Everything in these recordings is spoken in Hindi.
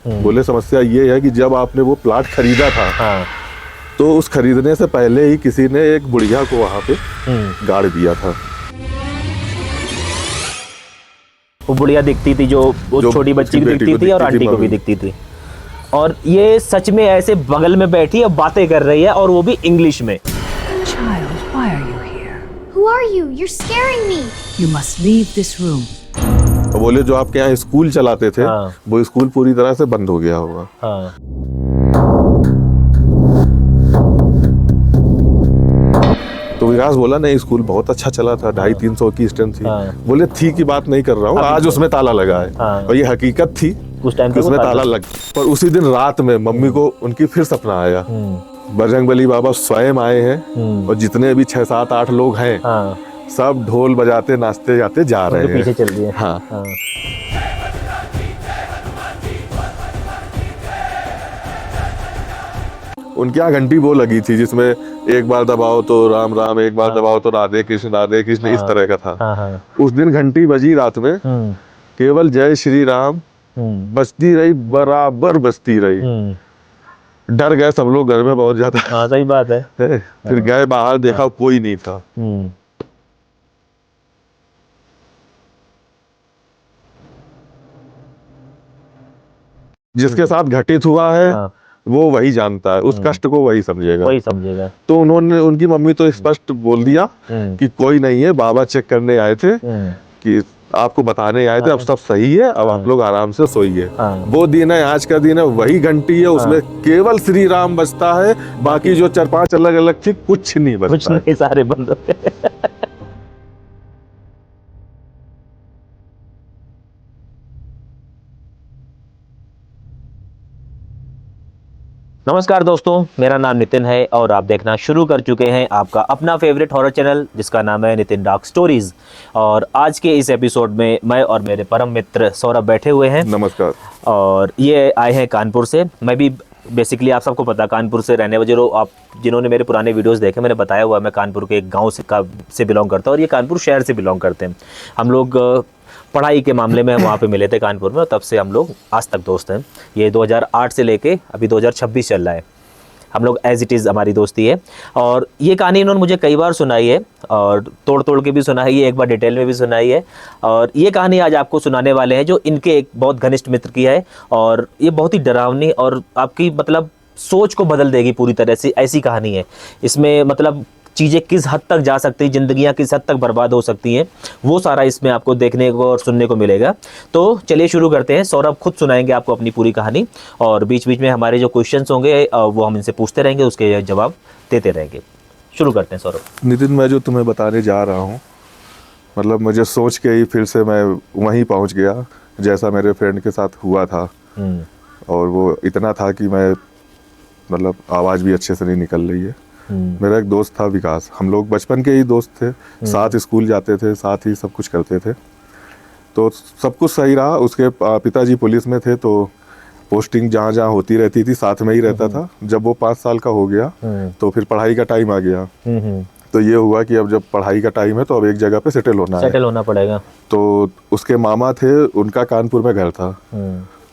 बोले समस्या ये है कि जब आपने वो प्लाट खरीदा था, हाँ। तो उस खरीदने से पहले ही किसी ने एक बुढ़िया को वहाँ पे गाड़ दिया था। वो बुढ़िया दिखती थी, जो छोटी बच्ची भी दिखती थी और आंटी को भी दिखती थी। और ये सच में ऐसे बगल में बैठी है, बातें कर रही है, और वो भी इंग्लिश में। Child, why are you here? Who are you? You're scaring me. You must leave this room. तो बोले जो आपके यहाँ स्कूल चलाते थे, हाँ। वो स्कूल पूरी तरह से बंद हो गया होगा। हाँ। तो विकास बोला नहीं, स्कूल बहुत अच्छा चला था, 250-300 की स्ट्रेंथ थी। हाँ। बोले थी की बात नहीं कर रहा हूँ, आज उसमें ताला लगा है। हाँ। और ये हकीकत थी उस टाइम कि उसमें ताला लग। पर उसी दिन रात में मम्मी को उनकी फिर सपना आया, बजरंगबली बाबा स्वयं आए हैं और जितने भी 6, 7, 8 लोग हैं, हाँ। सब ढोल बजाते नाचते जाते जा रहे हैं। पीछे चल रही है। हाँ। हाँ। उनके यहाँ घंटी वो लगी थी जिसमें एक बार दबाओ तो राम राम, एक बार दबाओ तो राधे कृष्ण, इस तरह का था। हाँ। हाँ। उस दिन घंटी बजी रात में, केवल जय श्री राम बजती रही, बराबर बजती रही। डर गए सब लोग घर में बहुत ज्यादा। हाँ, सही बात है। फिर गए बाहर, देखा कोई नहीं था। जिसके साथ घटित हुआ है, हाँ। वो वही जानता है, उस कष्ट को वही समझेगा। वही समझेगा। तो उनकी मम्मी तो स्पष्ट बोल दिया कि कोई नहीं है, बाबा चेक करने आए थे, कि आपको बताने आए थे, अब सब सही है, अब आप लोग आराम से सोइए। वो दिन है, आज का दिन है, वही घंटी है, उसमें केवल श्री राम बजता है, बाकी जो 4-5 अलग अलग थी कुछ नहीं बजता। कुछ नहीं, सारे बंद हो गए। नमस्कार दोस्तों, मेरा नाम नितिन है और आप देखना शुरू कर चुके हैं आपका अपना फेवरेट हॉरर चैनल, जिसका नाम है नितिन डार्क स्टोरीज। और आज के इस एपिसोड में मैं और मेरे परम मित्र सौरभ बैठे हुए हैं। नमस्कार। और ये आए हैं कानपुर से। मैं भी बेसिकली, आप सबको पता, कानपुर से रहने वाले, जो आप जिन्होंने मेरे पुराने वीडियोस देखे, मैंने बताया हुआ मैं कानपुर के एक गाँव से बिलोंग करता हूँ, और ये कानपुर शहर से बिलोंग करते हैं। हम लोग पढ़ाई के मामले में वहाँ पे मिले थे कानपुर में, और तब से हम लोग आज तक दोस्त हैं। ये 2008 से लेके अभी 2026 चल रहा है, हम लोग एज इट इज़ हमारी दोस्ती है। और ये कहानी इन्होंने मुझे कई बार सुनाई है, और तोड़ तोड़ के भी सुनाई है, एक बार डिटेल में भी सुनाई है। और ये कहानी आज आपको सुनाने वाले हैं, जो इनके एक बहुत घनिष्ठ मित्र की है, और ये बहुत ही डरावनी और आपकी मतलब सोच को बदल देगी पूरी तरह से, ऐसी कहानी है। इसमें मतलब चीज़ें किस हद तक जा सकती हैं, ज़िंदगियाँ किस हद तक बर्बाद हो सकती हैं, वो सारा इसमें आपको देखने को और सुनने को मिलेगा। तो चलिए शुरू करते हैं। सौरभ खुद सुनाएंगे आपको अपनी पूरी कहानी, और बीच बीच में हमारे जो क्वेश्चंस होंगे वो हम इनसे पूछते रहेंगे, उसके जवाब देते रहेंगे। शुरू करते हैं सौरभ। नितिन, मैं जो तुम्हें बताने जा रहा हूँ, मतलब मुझे सोच के ही फिर से मैं वहीं पहुँच गया जैसा मेरे फ्रेंड के साथ हुआ था। और वो इतना था कि मैं मतलब आवाज़ भी अच्छे से नहीं निकल रही है। मेरा एक दोस्त था विकास, हम लोग बचपन के ही दोस्त थे, साथ स्कूल जाते थे, साथ ही सब कुछ करते थे, तो सब कुछ सही रहा। उसके पिताजी पुलिस में थे, तो पोस्टिंग जहाँ जहाँ होती रहती थी साथ में ही रहता था। जब वो 5 साल का हो गया तो फिर पढ़ाई का टाइम आ गया। तो ये हुआ कि अब जब पढ़ाई का टाइम है तो अब एक जगह पे सेटल होना पड़ेगा। तो उसके मामा थे, उनका कानपुर में घर था,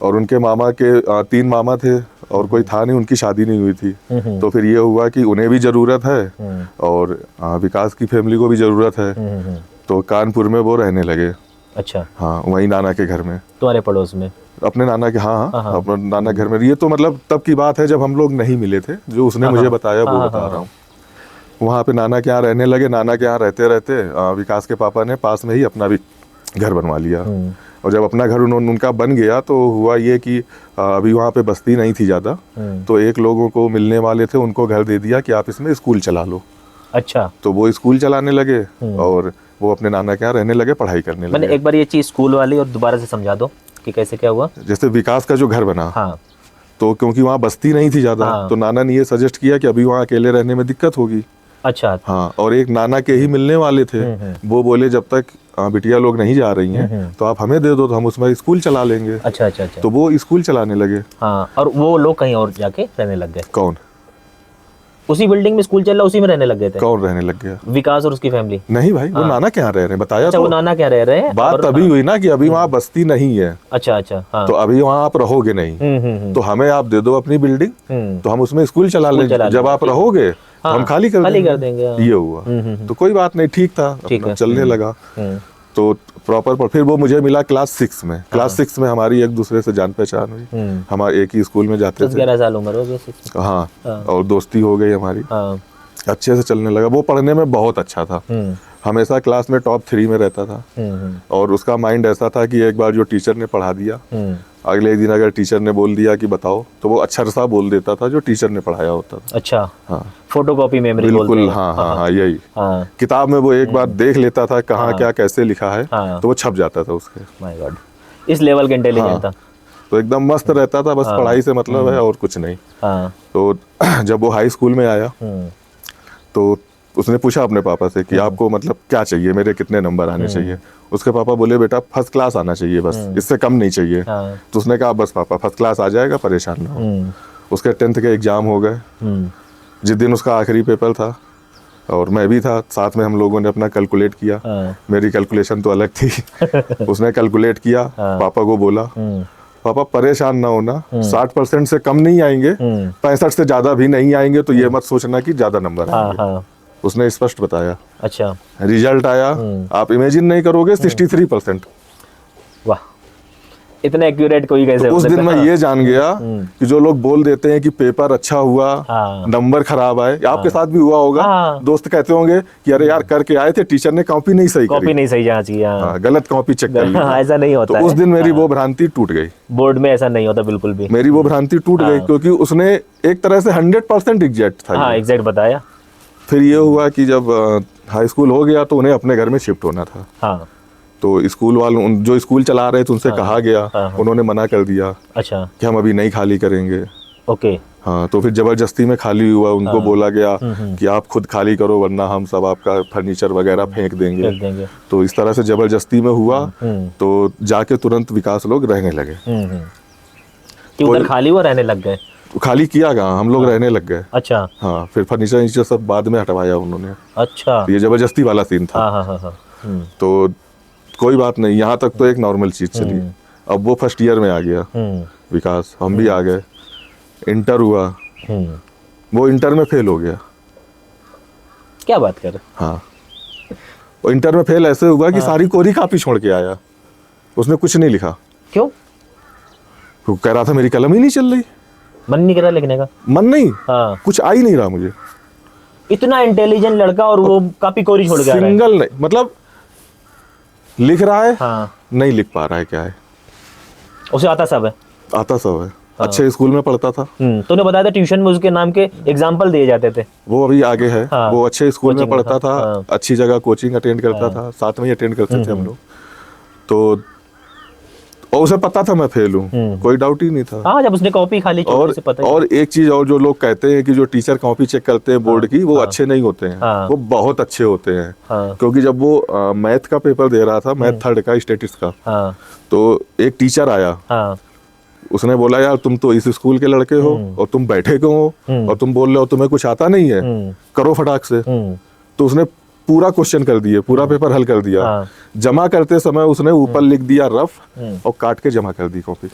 और उनके मामा के 3 मामा थे और कोई था नहीं, उनकी शादी नहीं हुई थी। तो फिर ये हुआ कि उन्हें भी ज़रूरत है और विकास की फैमिली को भी ज़रूरत है, तो कानपुर में वो रहने लगे। अच्छा। हाँ, वहीं नाना के घर में, तुम्हारे पड़ोस में, अपने नाना के। हाँ, अपने नाना घर में। ये तो मतलब तब की बात है जब हम लोग नहीं मिले थे, जो उसने मुझे बताया वो बता रहा हूँ। वहाँ पे नाना के यहाँ रहने लगे। नाना के यहाँ रहते रहते विकास के पापा ने पास में ही अपना भी घर बनवा लिया। और जब अपना घर उनका बन गया तो हुआ ये कि अभी वहाँ पे बस्ती नहीं थी ज़्यादा, तो एक लोगों को मिलने वाले थे, उनको घर दे दिया कि आप इसमें स्कूल चला लो। अच्छा। तो वो स्कूल चलाने लगे और वो अपने नाना के यहाँ रहने लगे, पढ़ाई करने लगे। मैंने एक बार ये चीज़ स्कूल वाली और दोबारा से समझा दो कि कैसे क्या हुआ। जैसे विकास का जो घर बना, हाँ, तो क्योंकि वहाँ बस्ती नहीं थी ज़्यादा, तो नाना ने ये सजेस्ट किया कि अभी वहाँ अकेले रहने में दिक्कत होगी। अच्छा। हाँ, और एक नाना के ही मिलने वाले थे, वो बोले जब तक बिटिया लोग नहीं जा रही हैं तो आप हमें दे दो, तो हम उसमें स्कूल चला लेंगे। अच्छा अच्छा अच्छा। तो वो स्कूल चलाने लगे। हाँ, और वो लोग कहीं और जाके रहने लग गए। कौन? उसी बिल्डिंग में स्कूल चल रहा, उसी में रहने लग गए थे? कौन रहने लग गया? विकास और उसकी फैमिली? नहीं भाई, वो नाना क्या रह रहे हैं, बताया अच्छा, तो। वो नाना क्या रह रहे हैं? बात और- तभी हुई ना कि अभी वहाँ बस्ती नहीं है, अच्छा अच्छा, हाँ। तो अभी वहाँ आप रहोगे नहीं, हम्म। तो हमें आप दे दो अपनी बिल्डिंग, तो हम उसमें स्कूल चला चला लेंगे, जब लेंगे, आप रहोगे तो हम हाँ, खाली कर देंगे, हाँ। ये हुआ। तो कोई बात नहीं, ठीक था, ठीक अपना है। चलने लगा। तो प्रॉपर फिर वो मुझे मिला क्लास 6 में। क्लास 6 में हमारी एक दूसरे से जान पहचान हुई, हमारे एक ही स्कूल में जाते थे। 11 साल उम्र हो गई 6 में। हाँ, और दोस्ती हो गई हमारी, हाँ। अच्छे से चलने लगा। वो पढ़ने में बहुत अच्छा था, हमेशा क्लास में टॉप 3 में रहता था। और उसका माइंड ऐसा था कि एक बार जो टीचर ने पढ़ा दिया, अगले दिन अगर टीचर ने बोल दिया कि बताओ, तो वो अक्षर सा बोल देता था जो टीचर ने पढ़ाया होता था। अच्छा, हाँ, फोटोकॉपी मेमोरी बोलते बिल्कुल, हैं। हाँ हाँ हाँ, यही। हाँ। किताब में वो एक बार देख लेता था कहाँ क्या कैसे लिखा है, हाँ। तो वो छप जाता था उसके। माय गॉड, इस लेवल के इंटेलिजेंट था। तो एकदम मस्त रहता था, बस पढ़ाई से मतलब है और कुछ नहीं। हाँ। तो जब वो हाई स्कूल में आया, तो उसने पूछा अपने पापा से कि आपको मतलब क्या चाहिए, मेरे कितने नंबर आने चाहिए। उसके पापा बोले बेटा फर्स्ट क्लास आना चाहिए बस, इससे कम नहीं चाहिए। हाँ। तो उसने कहा बस पापा फर्स्ट क्लास आ जाएगा, परेशान ना हो। उसके 10th के एग्जाम हो गए। जिस दिन उसका आखिरी पेपर था और मैं भी था साथ में, हम लोगों ने अपना कैलकुलेट किया। हाँ। मेरी कैलकुलेशन तो अलग थी। उसने कैलकुलेट किया, पापा को बोला पापा परेशान ना होना, 60% से कम नहीं आएंगे, 65 से ज्यादा भी नहीं आएंगे, तो ये मत सोचना कि ज्यादा नंबर आएंगे। हाँ। उसने स्पष्ट बताया। अच्छा, रिजल्ट आया, आप इमेजिन नहीं करोगे, 63%। वाह, इतना एक्यूरेट कोई कैसे तो हो उस सकता दिन है? मैं ये जान गया कि जो लोग बोल देते हैं कि पेपर अच्छा हुआ, हाँ। नंबर खराब आए, आपके साथ भी हुआ होगा। हाँ। दोस्त कहते होंगे कि अरे यार करके आए थे, टीचर ने कॉपी नहीं सही कॉपी करी, नहीं सही जाना चाहिए। हाँ। हाँ, गलत कॉपी चेक कर ली। हाँ, ऐसा नहीं होता तो है। उस दिन मेरी वो भ्रांति टूट गई। बोर्ड में ऐसा नहीं होता बिल्कुल भी। मेरी वो भ्रांति टूट गई, क्योंकि उसने एक तरह से 100% एग्जैक्ट था। हाँ, ये। एग्जैक्ट बताया। फिर ये हुआ कि जब हाई स्कूल हो गया तो उन्हें अपने घर में शिफ्ट होना था। हाँ। तो स्कूल वालों, जो स्कूल चला रहे थे, उनसे कहा गया, उन्होंने मना कर दिया अच्छा, कि हम अभी नहीं खाली करेंगे। ओके। हाँ, तो फिर जबरदस्ती में खाली हुआ। उनको बोला गया कि आप खुद खाली करो, वरना हम सब आपका फर्नीचर वगैरह फेंक देंगे। फेंक देंगे। तो इस तरह से जबरदस्ती में हुआ। तो जाके तुरंत विकास लोग रहने लगे। कि उधर खाली हुआ, रहने लग गए? खाली किया कहाँ, हम लोग रहने लग गए। अच्छा। हाँ, फिर फर्नीचर सब बाद में हटवाया उन्होंने। अच्छा। ये जबरदस्ती वाला सीन था। हाँ हाँ हाँ। तो कोई बात नहीं, यहाँ तक तो एक नॉर्मल चीज चली। अब वो फर्स्ट ईयर में आ गया विकास, हम भी आ गए। इंटर हुआ, वो इंटर में फेल हो गया। क्या बात कर रहे? हाँ, वो इंटर में फेल ऐसे हुआ कि सारी कोरी कापी छोड़ के आया, उसने कुछ नहीं लिखा। क्यों? वो कह रहा था मेरी कलम ही नहीं चल रही, मन नहीं कर रहा लिखने का? मन नहीं, हाँ। कुछ आ ही नहीं रहा मुझे। इतना इंटेलिजेंट लड़का और वो कापी कोरी छोड़ के आ रहा है। सिंगल नहीं, मतलब लिख रहा है, हाँ। नहीं लिख पा रहा है, क्या है, उसे आता सब है। आता सब है। अच्छे स्कूल में पढ़ता था। तूने बताया था ट्यूशन में उसके नाम के एग्जाम्पल दिए जाते थे। वो अभी आगे है। हाँ। वो अच्छे स्कूल में कोचिंग, पढ़ता था। हाँ। अच्छी जगह कोचिंग अटेंड करता था, साथ में ही अटेंड करते थे हम लोग। तो और उसे पता था मैं फेल हूँ, कोई डाउट ही नहीं था। हाँ, जब उसने कॉपी खाली छोड़ी, उसे पता ही। और एक चीज और, जो लोग कहते हैं कि जो टीचर कॉपी चेक करते हैं बोर्ड की, वो अच्छे नहीं होते हैं। हाँ। वो बहुत अच्छे होते हैं। हाँ। क्योंकि जब वो मैथ का पेपर दे रहा था, मैथ 3rd का, स्टैटिस्टिक्स का, हाँ तो एक टीचर आया। हाँ उसने बोला यार तुम तो इस स्कूल के लड़के हो और तुम बैठे क्यों हो, और तुम बोल रहे हो तुम्हें कुछ आता नहीं है, करो फटाक से। तो उसने पूरा क्वेश्चन कर दिए, पूरा पेपर हल कर दिया। हाँ। जमा करते समय उसने ऊपर लिख दिया रफ और काट के जमा कर दी कॉपी।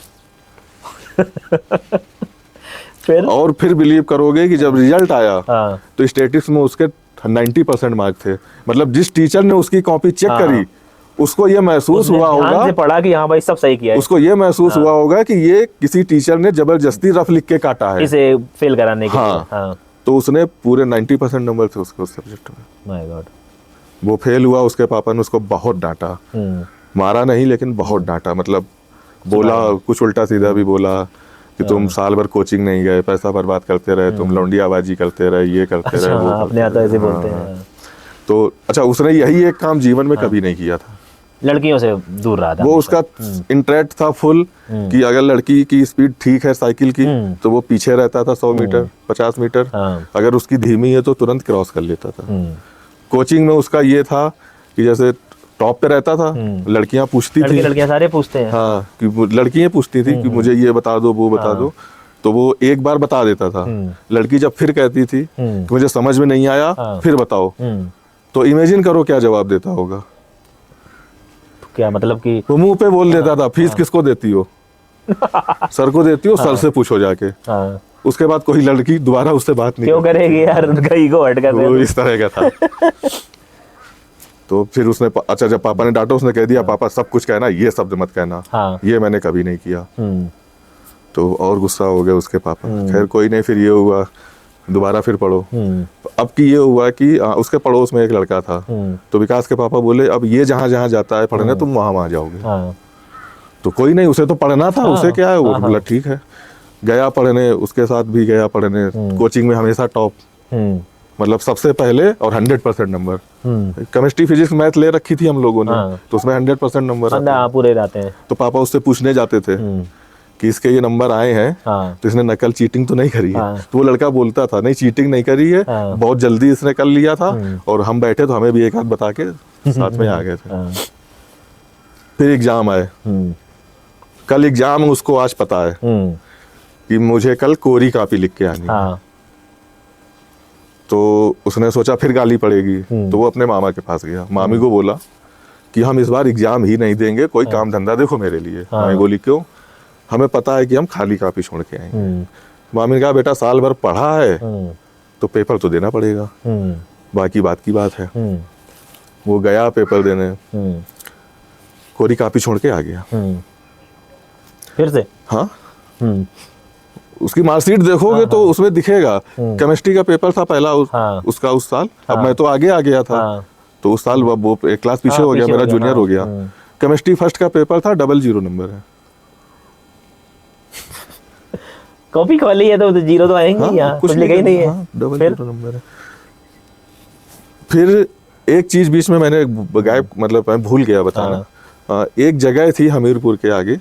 और फिर बिलीव करोगे कि जब रिजल्ट आया, हाँ। तो स्टैटिस्टिक्स में उसके 90% मार्क थे। मतलब जिस टीचर ने उसकी कॉपी चेक करी, उसको ये महसूस हुआ ध्यान होगा, से पढ़ा कि हाँ भाई सब सही किया है, उसको ये महसूस हुआ होगा कि ये किसी टीचर ने जबरदस्ती रफ लिख के काटा है, इसे फेल कराने के लिए। हाँ। हाँ। तो उसने पूरे 90% नंबर थे उसके उस सब्जेक्ट में। My God. वो फेल हुआ, उसके पापा ने उसको बहुत डांटा, मारा नहीं लेकिन बहुत डांटा। मतलब बोला कुछ उल्टा सीधा भी बोला कि तुम साल भर कोचिंग नहीं गए, पैसा बर्बाद करते रहे, तुम लौंडियाबाजी करते रहे, ये करते रहे, वो हाँ, अपने करते आता ऐसे रहे। बोलते हाँ, हैं। तो अच्छा, उसने यही एक काम जीवन में कभी नहीं किया था। लड़कियों से दूर रहा था। वो उसका इंटरेस्ट था फुल कि अगर लड़की की स्पीड ठीक है साइकिल की, तो वो पीछे रहता था 100 मीटर 50 मीटर। हाँ। अगर उसकी धीमी है तो तुरंत क्रॉस कर लेता था। कोचिंग में उसका ये था कि जैसे टॉप पे रहता था, लड़कियां पूछती थी, लड़कियां सारे पूछते हैं। हाँ, कि लड़कियां पूछती थी कि मुझे ये बता दो, वो बता दो, तो वो एक बार बता देता था। लड़की जब फिर कहती थी कि मुझे समझ में नहीं आया, फिर बताओ, तो इमेजिन करो क्या जवाब देता होगा। क्या मतलब कि वो मुंह पे बोल देता था, फीस किसको देती हो? सर को देती हो, सर से पूछो जाके। हाँ, उसके बाद कोई लड़की दोबारा उससे बात नहीं क्यों करेगी यार, उनका ईगो हट कर वो इस तरह का था। तो फिर उसने अच्छा, जब पापा ने डांटा, उसने कह दिया पापा सब कुछ कहना, ये शब्द मत कहना। हाँ। ये मैंने कभी नहीं किया। तो और गुस्सा हो गए उसके पापा। खैर कोई नहीं, फिर ये हुआ दोबारा फिर पढ़ो। अब की ये हुआ कि उसके पड़ोस में एक लड़का था, तो विकास के पापा बोले अब ये जहाँ जहाँ जाता है पढ़ने, तुम वहाँ वहाँ जाओगे। हाँ, तो कोई नहीं, उसे तो पढ़ना था, उसे क्या है, वो बोला ठीक है। गया पढ़ने, उसके साथ भी गया पढ़ने। कोचिंग में हमेशा टॉप, मतलब सबसे पहले और 100% नंबर। केमिस्ट्री फिजिक्स मैथ ले रखी थी हम लोगों ने, तो उसमें 100% नंबर आते हैं। पूरे रहते हैं। तो पापा उससे पूछने जाते थे कि इसके ये नंबर आए हैं, तो इसने नकल चीटिंग तो नहीं करी है? तो वो लड़का बोलता था नहीं, चीटिंग नहीं करी है, बहुत जल्दी इसने कर लिया था, और हम बैठे तो हमें भी एक हाथ बता के साथ में आ गए थे। फिर एग्जाम आए, कल एग्जाम, उसको आज पता है कि मुझे कल कोरी कापी लिख के आनी है। तो उसने सोचा फिर गाली पड़ेगी, तो वो अपने मामा के पास गया। मामी को बोला कि हम इस बार एग्जाम ही नहीं देंगे, कोई काम धंधा देखो मेरे लिए। मामी बोली क्यों? हमें पता है कि हम खाली कापी छोड़ के आएंगे। मामी ने कहा बेटा साल भर पढ़ा है तो पेपर तो देना पड़ेगा, बाकी बात की बात है। वो गया पेपर देने, कोरी कापी छोड़ के आ गया फिर से। हाँ, उसकी मार्कशीट देखोगे तो उसमें दिखेगा केमिस्ट्री का पेपर था पहला उसका उस साल। अब मैं तो आगे आ गया था, तो उस साल वो एक क्लास पीछे हो गया, मेरा जूनियर हो गया। केमिस्ट्री फर्स्ट का पेपर था, 00 नंबर है। कॉपी खोली है तो जीरो तो आएंगे। यहाँ कुछ लिखा ही नहीं है। 00 नंबर है। फिर एक चीज बीच में मैंने गायब, मतलब मैं भूल गया बताना। एक जगह थी हमीरपुर के आगे,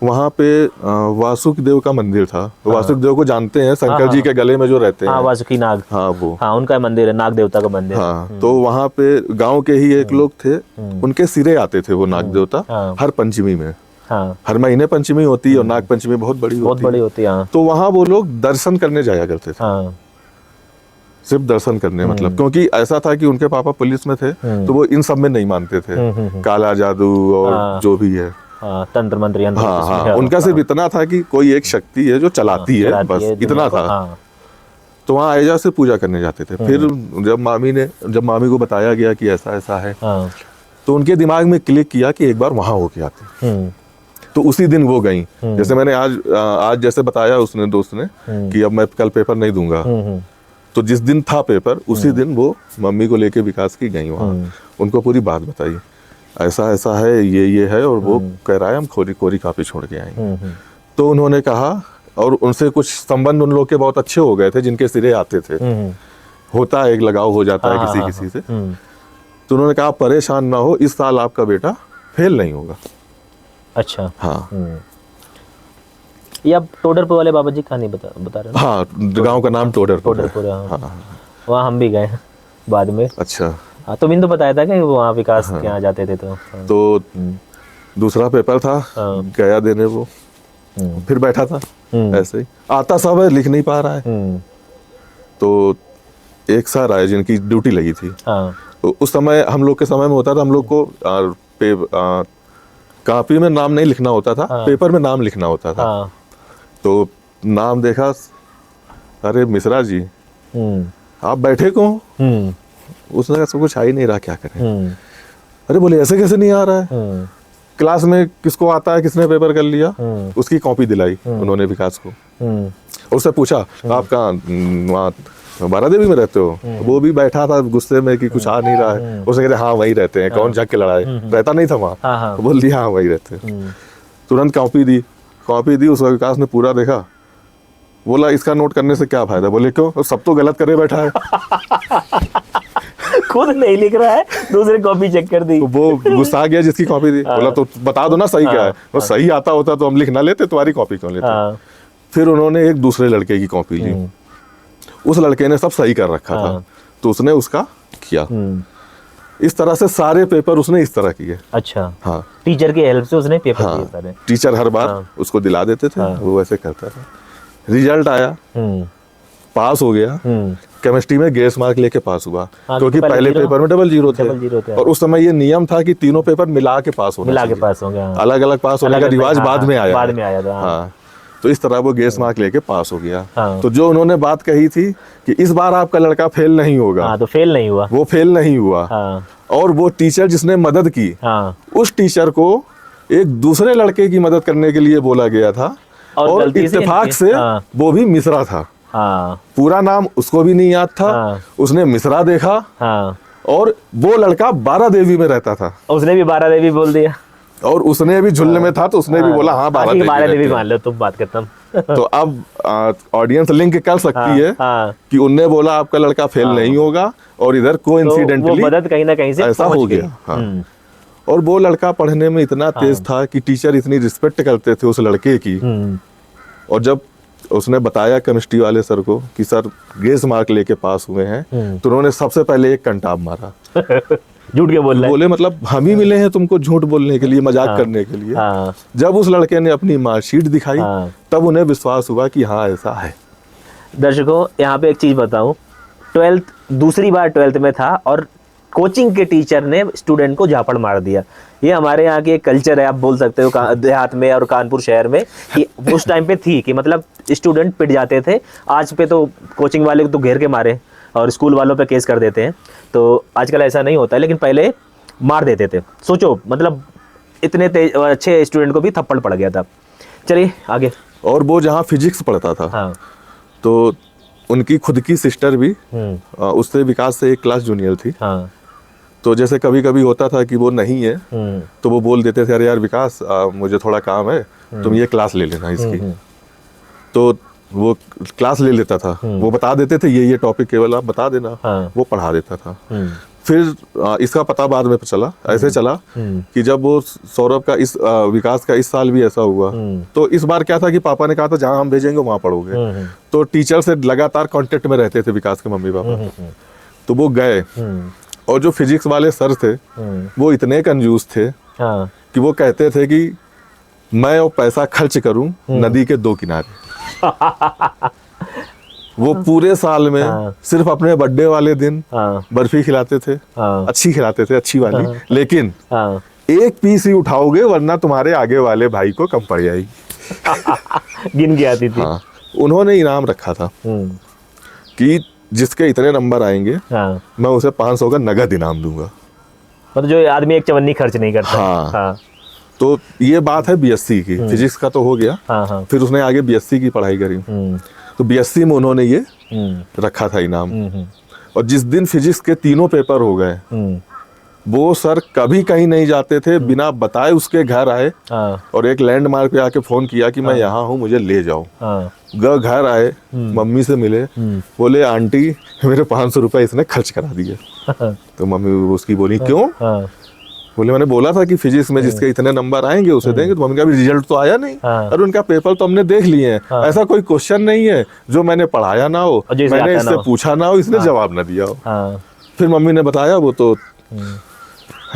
वहाँ पे वासुदेव का मंदिर था। वासुदेव को जानते हैं, शंकर जी के गले में जो रहते हैं। वासुकी नाग। हाँ वो, हाँ उनका मंदिर है, नाग देवता का मंदिर। हाँ, तो वहाँ पे गांव के ही एक लोग थे, उनके सिरे आते थे वो नाग देवता हर पंचमी में। हर महीने पंचमी होती है, और नाग पंचमी बहुत बड़ी होती है। तो वहाँ वो लोग दर्शन करने जाया करते थे, सिर्फ दर्शन करने, मतलब क्योंकि ऐसा था कि उनके पापा पुलिस में थे, तो वो इन सब में नहीं मानते थे, काला जादू और जो भी है, तंत्र मंत्र यंत्र। हाँ, उनका सिर्फ इतना था कि कोई एक शक्ति है जो चलाती है, बस इतना था। तो वहाँ आयजा से पूजा करने जाते थे। फिर जब मामी को बताया गया कि ऐसा ऐसा है, तो उनके दिमाग में क्लिक किया कि एक बार वहां होके आते। तो उसी दिन वो गई। जैसे मैंने आज जैसे बताया उसने, दोस्त ने, कि अब मैं कल पेपर नहीं दूंगा, तो जिस दिन था पेपर उसी दिन वो मम्मी को लेके विकास की गई वहाँ, उनको पूरी बात बताई, ऐसा ऐसा है, ये है, और वो कह रहा है हम कोरी कापी छोड़ के आएंगे। तो उन्होंने कहा, और उनसे कुछ संबंध उन लोग के बहुत अच्छे हो गए थे, जिनके सिरे आते थे, होता है एक लगाव हो जाता है किसी से। तो उन्होंने कहा परेशान ना हो, इस साल आपका बेटा फेल नहीं होगा। अच्छा। हाँ, ये आप टोडरपुर वाले बाबा जी कहानी बता रहे हैं? हाँ, गांव का नाम टोडरपुर। हाँ, वहाँ हम भी गए बाद में। अच्छा। हाँ, तुम तो बताया था कि वहाँ विकास के यहाँ जाते थे। तो दूसरा पेपर था, गया देने वो, फिर बैठा था ऐसे ही, आता सब है, लिख नहीं पा रहा है। तो एक सर आए जिनकी ड्यूटी लगी थी। तो उस समय हम लोग के समय में होता था, हम लोग को कापी में नाम नहीं लिखना होता था, पेपर में नाम लिखना होता था। तो नाम देखा, अरे मिश्रा जी आप बैठे को? उसने कहा सब कुछ आ ही नहीं रहा, क्या करें। अरे बोले ऐसे कैसे नहीं आ रहा है? क्लास में किसको आता है, किसने पेपर कर लिया, उसकी कॉपी दिलाई उन्होंने विकास को। उससे पूछा आप कहाँ वहाँ बारादेवी में रहते हो? वो भी बैठा था गुस्से में कि कुछ आ नहीं रहा है। उसने कहा हाँ वही रहते हैं। कौन जाके लड़ाए, रहता नहीं था वहाँ। बोल दिया हाँ वही रहते हैं। तुरंत कॉपी दी, उस विकास ने पूरा देखा, बोला इसका नोट करने से क्या फायदा? बोले क्यों, सब तो गलत करे बैठा है। खुद नहीं लिख रहा है, दूसरे कॉपी चेक कर दी। तो वो गुस्सा गया जिसकी कॉपी दी, बोला तो बता दो ना सही क्या है। वो सही आता होता तो हम लिख ना लेते, तुम्हारी कॉपी क्यों लेते। फिर उन्होंने एक दूसरे लड़के की कॉपी ली, उस लड़के ने सब सही कर रखा था, तो उसने उसका किया। इस तरह से सारे पेपर उसने इस तरह किए। अच्छा। हाँ, टीचर की हेल्प से उसने पेपर किए सारे। टीचर हर बार उसको दिला देते थे, वो वैसे करता था। रिजल्ट आया, हम्म पास हो गया। केमिस्ट्री में ग्रेस मार्क लेके पास हुआ, हाँ, क्योंकि पहले पहले जीरो- पेपर में डबल जीरो डबल जीरो थे। थे। और उस समय ये नियम था कि तीनों पेपर मिला के पास होना मिला के चाहिए। पास हो गया। अलग अलग पास होने का अलग-अलग, रिवाज हाँ, बाद में आया बाद है। में आया था, हाँ। हाँ, तो इस तरह वो ग्रेस मार्क लेके पास हो गया। हाँ। तो जो उन्होंने बात कही थी कि इस बार आपका लड़का फेल नहीं होगा, हाँ, तो फेल नहीं हुआ। वो फेल नहीं हुआ। हाँ और वो टीचर जिसने मदद की, हाँ, उस टीचर को एक दूसरे लड़के की मदद करने के लिए बोला गया था, और और गलती से इत्तेफाक इनके- से हाँ। वो भी मिश्रा था। हाँ पूरा नाम उसको भी नहीं याद था। हाँ। उसने मिश्रा देखा, हाँ, और वो लड़का 12 देवी में रहता था, उसने भी 12 देवी बोल दिया। और उसने भी झुल्ले में था, तो उसने भी बोला हाँ 12 ठीक है, 12 देवी देवी रहते मान लो, तुम बात खत्म। हैं। तो अब ऑडियंस लिंक कर सकती है हाँ, कि उनने बोला आपका लड़का फेल नहीं होगा, और इधर तो वो कोइंसिडेंटली मदद कहीं ना कहीं से ऐसा पहुंच हो गई। गया। हाँ। और वो लड़का पढ़ने में इतना तेज था कि टीचर इतनी रिस्पेक्ट करते थे उस लड़के की। और जब उसने बताया केमिस्ट्री वाले सर को कि सर ग्रेस मार्क लेके पास हुए हैं, तो उन्होंने सबसे पहले एक कंटाब मारा। झूठ के बोल रहे हैं। बोले मतलब हम ही मिले हैं तुमको झूठ बोलने के लिए, मजाक करने के लिए। हाँ जब उस लड़के ने अपनी मार्कशीट दिखाई, हाँ। तब उन्हें विश्वास हुआ कि हाँ ऐसा है। दर्शकों, यहाँ पे एक चीज बताऊं, 12th दूसरी बार 12th में था और कोचिंग के टीचर ने स्टूडेंट को झापड़ मार दिया। ये हमारे यहाँ की एक कल्चर है, आप बोल सकते हो देहात में और कानपुर शहर में, कि उस टाइम पे थी कि मतलब स्टूडेंट पिट जाते थे। आज पे तो कोचिंग वाले को तो घेर के मारे और स्कूल वालों पे केस कर देते हैं, तो आजकल ऐसा नहीं होता है, लेकिन पहले मार देते थे। सोचो मतलब इतने अच्छे स्टूडेंट को भी थप्पड़ पड़ गया था। चलिए आगे। और वो जहाँ फिजिक्स पढ़ता था, हाँ तो उनकी खुद की सिस्टर भी उससे विकास से एक क्लास जूनियर थी। हाँ तो जैसे कभी कभी होता था कि वो नहीं है, तो वो बोल देते थे अरे यार विकास मुझे थोड़ा काम है, तुम ये क्लास ले लेना इसकी। तो वो क्लास ले लेता था, वो बता देते थे ये टॉपिक केवल आप बता देना। हाँ। वो पढ़ा देता था। फिर इसका पता बाद में चला, ऐसे चला कि जब वो सौरभ का इस विकास का इस साल भी ऐसा हुआ, तो इस बार क्या था कि पापा ने कहा था जहां हम भेजेंगे वहां पढ़ोगे। तो टीचर से लगातार कांटेक्ट में रहते थे विकास के मम्मी पापा। तो वो गए, और जो फिजिक्स वाले सर थे वो इतने कंजूस थे हाँ कि वो कहते थे कि मैं वो पैसा खर्च करूं नदी के दो किनारे। वो पूरे साल में सिर्फ अपने बर्थडे वाले दिन बर्फी खिलाते थे, अच्छी खिलाते थे, अच्छी वाली, लेकिन एक पीस ही उठाओगे वरना तुम्हारे आगे वाले भाई को कम पड़ जाएगी। गिन के आती थी। हाँ, उन्होंने इनाम रखा था कि जिसके इतने नंबर आएंगे हाँ, मैं उसे 500 का नगद इनाम दूंगा। मतलब जो आदमी एक चवन्नी खर्च नहीं करता। हाँ। हाँ तो ये बात है बीएससी की, फिजिक्स का तो हो गया। हाँ हाँ। फिर उसने आगे बीएससी की पढ़ाई करी, तो बीएससी में उन्होंने ये रखा था इनाम। और जिस दिन फिजिक्स के तीनों पेपर हो गए, वो सर कभी कहीं नहीं जाते थे, बिना बताए उसके घर आए और एक लैंडमार्क पे आके फोन किया कि मैं यहाँ हूँ, मुझे ले जाओ। घर आए, मम्मी से मिले, बोले आंटी मेरे 500 रुपए इसने खर्च करा दिए। तो मम्मी उसकी बोली क्यों? बोले मैंने बोला था कि फिजिक्स में जिसके इतने नंबर आएंगे उसे देंगे। तो मम्मी का भी रिजल्ट तो आया नहीं, और उनका पेपर तो हमने देख लिए हैं। ऐसा कोई क्वेश्चन नहीं है जो मैंने पढ़ाया ना हो, मैंने इससे पूछा ना हो, इसने जवाब ना दिया हो। फिर मम्मी ने बताया, वो तो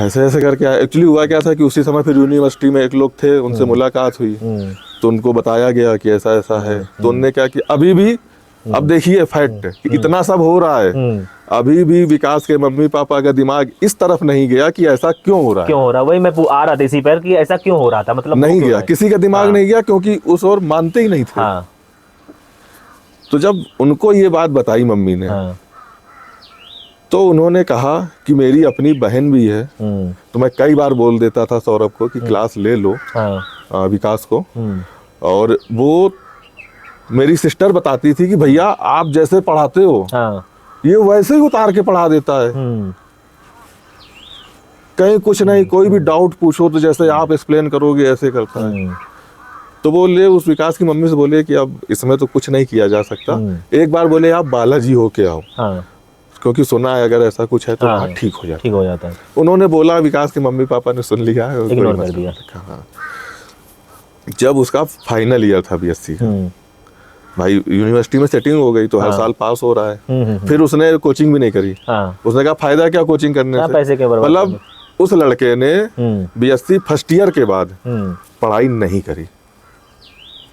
ऐसे ऐसे करके एक्चुअली हुआ क्या था कि उसी समय फिर यूनिवर्सिटी में एक लोग थे, उनसे मुलाकात हुई, तो उनको बताया गया कि ऐसा ऐसा है। तो उनने क्या कि अभी भी, अब देखिए फैक्ट कि इतना सब हो रहा है, अभी भी विकास के मम्मी पापा का दिमाग इस तरफ नहीं गया कि ऐसा क्यों हो रहा है। क्यों हो रहा है, वही मैं आ रहा था इसी पर कि ऐसा क्यों हो रहा था, मतलब नहीं गया, किसी का दिमाग नहीं गया, क्योंकि उस ओर मानते ही नहीं थे। तो जब उनको ये बात बताई मम्मी ने, तो उन्होंने कहा कि मेरी अपनी बहन भी है, तो मैं कई बार बोल देता था सौरभ को कि क्लास ले लो विकास को, और वो मेरी सिस्टर बताती थी कि भैया आप जैसे पढ़ाते हो ये वैसे ही उतार के पढ़ा देता है, कहीं कुछ नहीं, कोई भी डाउट पूछो तो जैसे आप एक्सप्लेन करोगे ऐसे करता है। तो बोले उस विकास की मम्मी से बोले कि अब इसमें तो कुछ नहीं किया जा सकता, एक बार बोले आप बालाजी होके आओ, क्योंकि सुना है अगर ऐसा कुछ है तो वहाँ ठीक हो जाता है। उन्होंने बोला, विकास के मम्मी पापा ने सुन लिया, इग्नोर कर दिया। जब उसका फाइनल ईयर था बीएससी का, भाई यूनिवर्सिटी में सेटिंग हो गई, तो हर साल पास हो रहा है। फिर उसने कोचिंग भी नहीं करी। उसने कहा फायदा क्या कोचिंग करने से, पैसे के बर्बाद। मतलब उस लड़के ने बीएससी फर्स्ट ईयर के बाद पढ़ाई नहीं करी,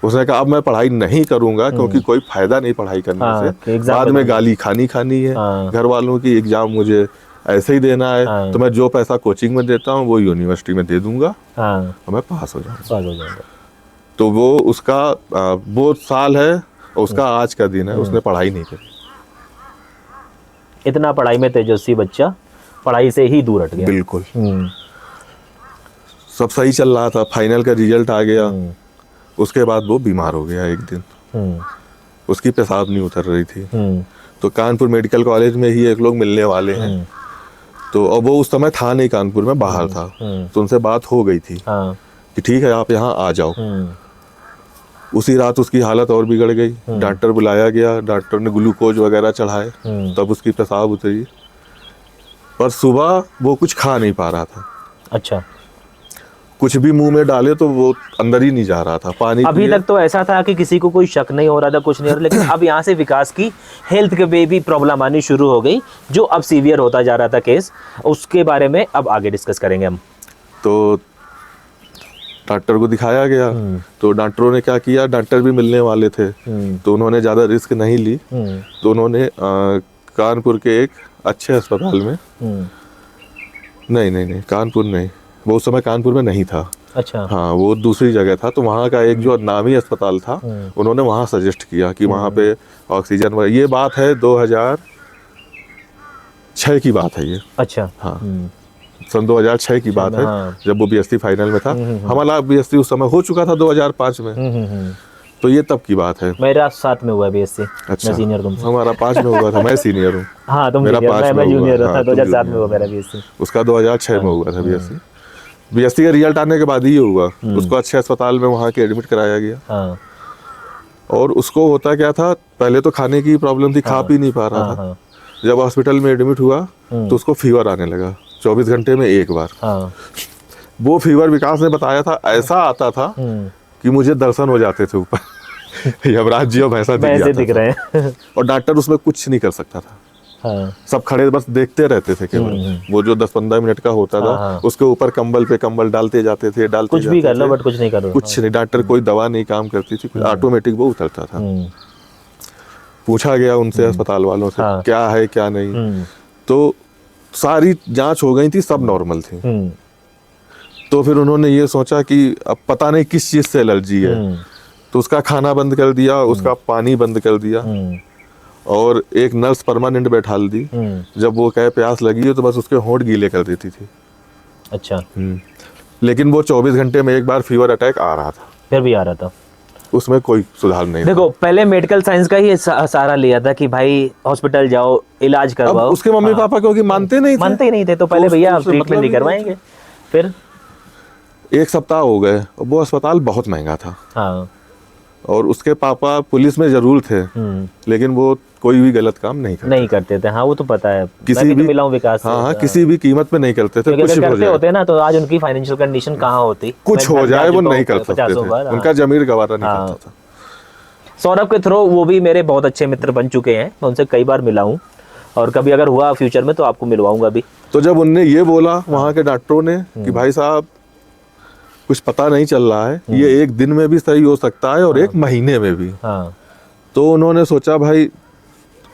उसने कहा अब मैं पढ़ाई नहीं करूंगा क्योंकि कोई फायदा नहीं पढ़ाई करने हाँ, कि से, एग्जाम बाद में बदलना। गाली खानी है हाँ। घर वालों की, एग्जाम मुझे ऐसे ही देना है, हाँ। तो मैं जो पैसा कोचिंग में देता हूँ वो यूनिवर्सिटी में दे दूंगा हाँ, और मैं पास हो जाऊंगा। पास हो जाएगा। तो वो उसका वो साल है और उसका आज का दिन है, उसने पढ़ाई नहीं करी। इतना पढ़ाई में तेजस्वी बच्चा पढ़ाई से ही दूर हट गया। बिल्कुल सब सही चल रहा था, फाइनल का रिजल्ट आ गया, उसके बाद वो बीमार हो गया एक दिन, उसकी पेशाब नहीं उतर रही थी। तो कानपुर मेडिकल कॉलेज में ही एक लोग मिलने वाले हैं, तो अब वो उस समय था नहीं कानपुर में, बाहर था, तो उनसे बात हो गई थी हाँ। कि ठीक है आप यहाँ आ जाओ। उसी रात उसकी हालत और बिगड़ गई, डॉक्टर बुलाया गया, डॉक्टर ने ग्लूकोज वगैरह चढ़ाए, तब उसकी पेशाब उतरी, पर सुबह वो कुछ खा नहीं पा रहा था। अच्छा, कुछ भी मुंह में डाले तो वो अंदर ही नहीं जा रहा था। पानी अभी पिए, तक तो ऐसा था कि किसी को कोई शक नहीं हो रहा था, कुछ नहीं हो रहा, लेकिन अब यहाँ से विकास की हेल्थ के पे भी प्रॉब्लम आनी शुरू हो गई, जो अब सीवियर होता जा रहा था केस। उसके बारे में अब आगे डिस्कस करेंगे हम। तो डॉक्टर को दिखाया गया, तो डॉक्टरों ने क्या किया, डॉक्टर भी मिलने वाले थे, तो उन्होंने ज़्यादा रिस्क नहीं ली, तो उन्होंने कानपुर के एक अच्छे अस्पताल में, नहीं कानपुर नहीं, वो उस समय कानपुर में नहीं था। अच्छा। हाँ वो दूसरी जगह था, तो वहाँ का एक जो नामी अस्पताल था, उन्होंने वहाँ सजेस्ट किया कि वहाँ पे ऑक्सीजन वगैरह। ये बात है 2006 की बात है ये। अच्छा। हाँ सन 2006 की बात है, हाँ। जब वो बीएससी फाइनल में था। हमारा बीएससी उस समय हो चुका था 2005 में, तो ये तब की बात है। मेरा 7 में हुआ है बीएससी। अच्छा, मैं सीनियर तुमसे। हमारा 5 में हुआ था, मैं सीनियर हूँ। हाँ तुम मेरा senior, 5 मैं में जूनियर हुआ, था। हाँ, 2007 तुम में हुआ मेरा बीएससी। उसका 2006 में हुआ था बीएससी। बीएससी का रिजल्ट आने के बाद ही ये हुआ, उसको अच्छे अस्पताल में वहाँ के एडमिट कराया गया। हाँ। और उसको होता क्या था, पहले तो खाने की प्रॉब्लम थी, खा पी नहीं पा रहा था। जब हॉस्पिटल में एडमिट हुआ तो उसको फीवर आने लगा 24 घंटे में एक बार। हाँ। वो फीवर विकास ने बताया था ऐसा आता था कि मुझे दर्शन हो जाते थे ऊपर यमराज जी और भैंसा दिख रहे हैं। और डॉक्टर उसमें कुछ नहीं कर सकता था। हाँ। सब खड़े बस देखते रहते थे केवल। वो जो 10-15 मिनट का होता था, हाँ। उसके ऊपर कंबल पे कंबल डालते जाते थे, कुछ भी कर लो बट कुछ नहीं करो। कुछ नहीं, डॉक्टर कोई दवा नहीं काम करती थी, कुछ ऑटोमेटिक वो उतरता था। पूछा गया उनसे अस्पताल वालों से हाँ। क्या है क्या नहीं, तो सारी जांच हो गई थी, सब नॉर्मल थी। तो फिर उन्होंने ये सोचा कि अब पता नहीं किस चीज से एलर्जी है, तो उसका खाना बंद कर दिया, उसका पानी बंद कर दिया, और एक नर्स परमानेंट बैठाल दी। जब वो कहे प्यास लगी हो तो बस उसके होंठ गीले कर देती थी। अच्छा। लेकिन वो 24 घंटे में एक बार फीवर अटैक आ रहा था, फिर भी आ रहा था, उसमें कोई सुधार नहीं देखो पहले मेडिकल साइंस का ही सहारा लिया था कि भाई हॉस्पिटल जाओ, इलाज था। अब करवाओ। उसके मम्मी पापा क्योंकि मानते नहीं थे, मानते ही नहीं थे, तो पहले भैया उससे ट्रीटमेंट मतलब नहीं ही नहीं करवाएंगे। फिर 1 सप्ताह हो गए, वो अस्पताल बहुत महंगा था। हाँ। और उसके पापा पुलिस में जरूर थे, लेकिन वो कोई भी गलत काम नहीं करते, नहीं करते थे। हाँ वो तो पता है, किसी मैं भी भी तो मिला हूँ विकास से। हाँ किसी भी कीमत पे नहीं करते थे। क्योंकि कुछ अगर हो करते जाए, होते ना तो आज उनकी फाइनेंशियल कंडीशन कहाँ होती, कुछ मैं हो जाए वो चुका नहीं हूँ कर सकते 50 बार। थे, हाँ। उनका जमीर गवारा नहीं हाँ। करता था। सौरभ के थ्रू वो भी मेरे बहुत अच्छे मित्र बन चुके हैं, मैं उनसे कई बार मिला हूँ, और कभी अगर हुआ फ्यूचर में तो आपको मिलवाऊंगा भी। तो जब उनने ये बोला वहाँ के डॉक्टरों ने कि भाई साहब कुछ पता नहीं चल रहा है, ये एक दिन में भी सही हो सकता है और एक महीने में भी, हाँ। तो उन्होंने सोचा भाई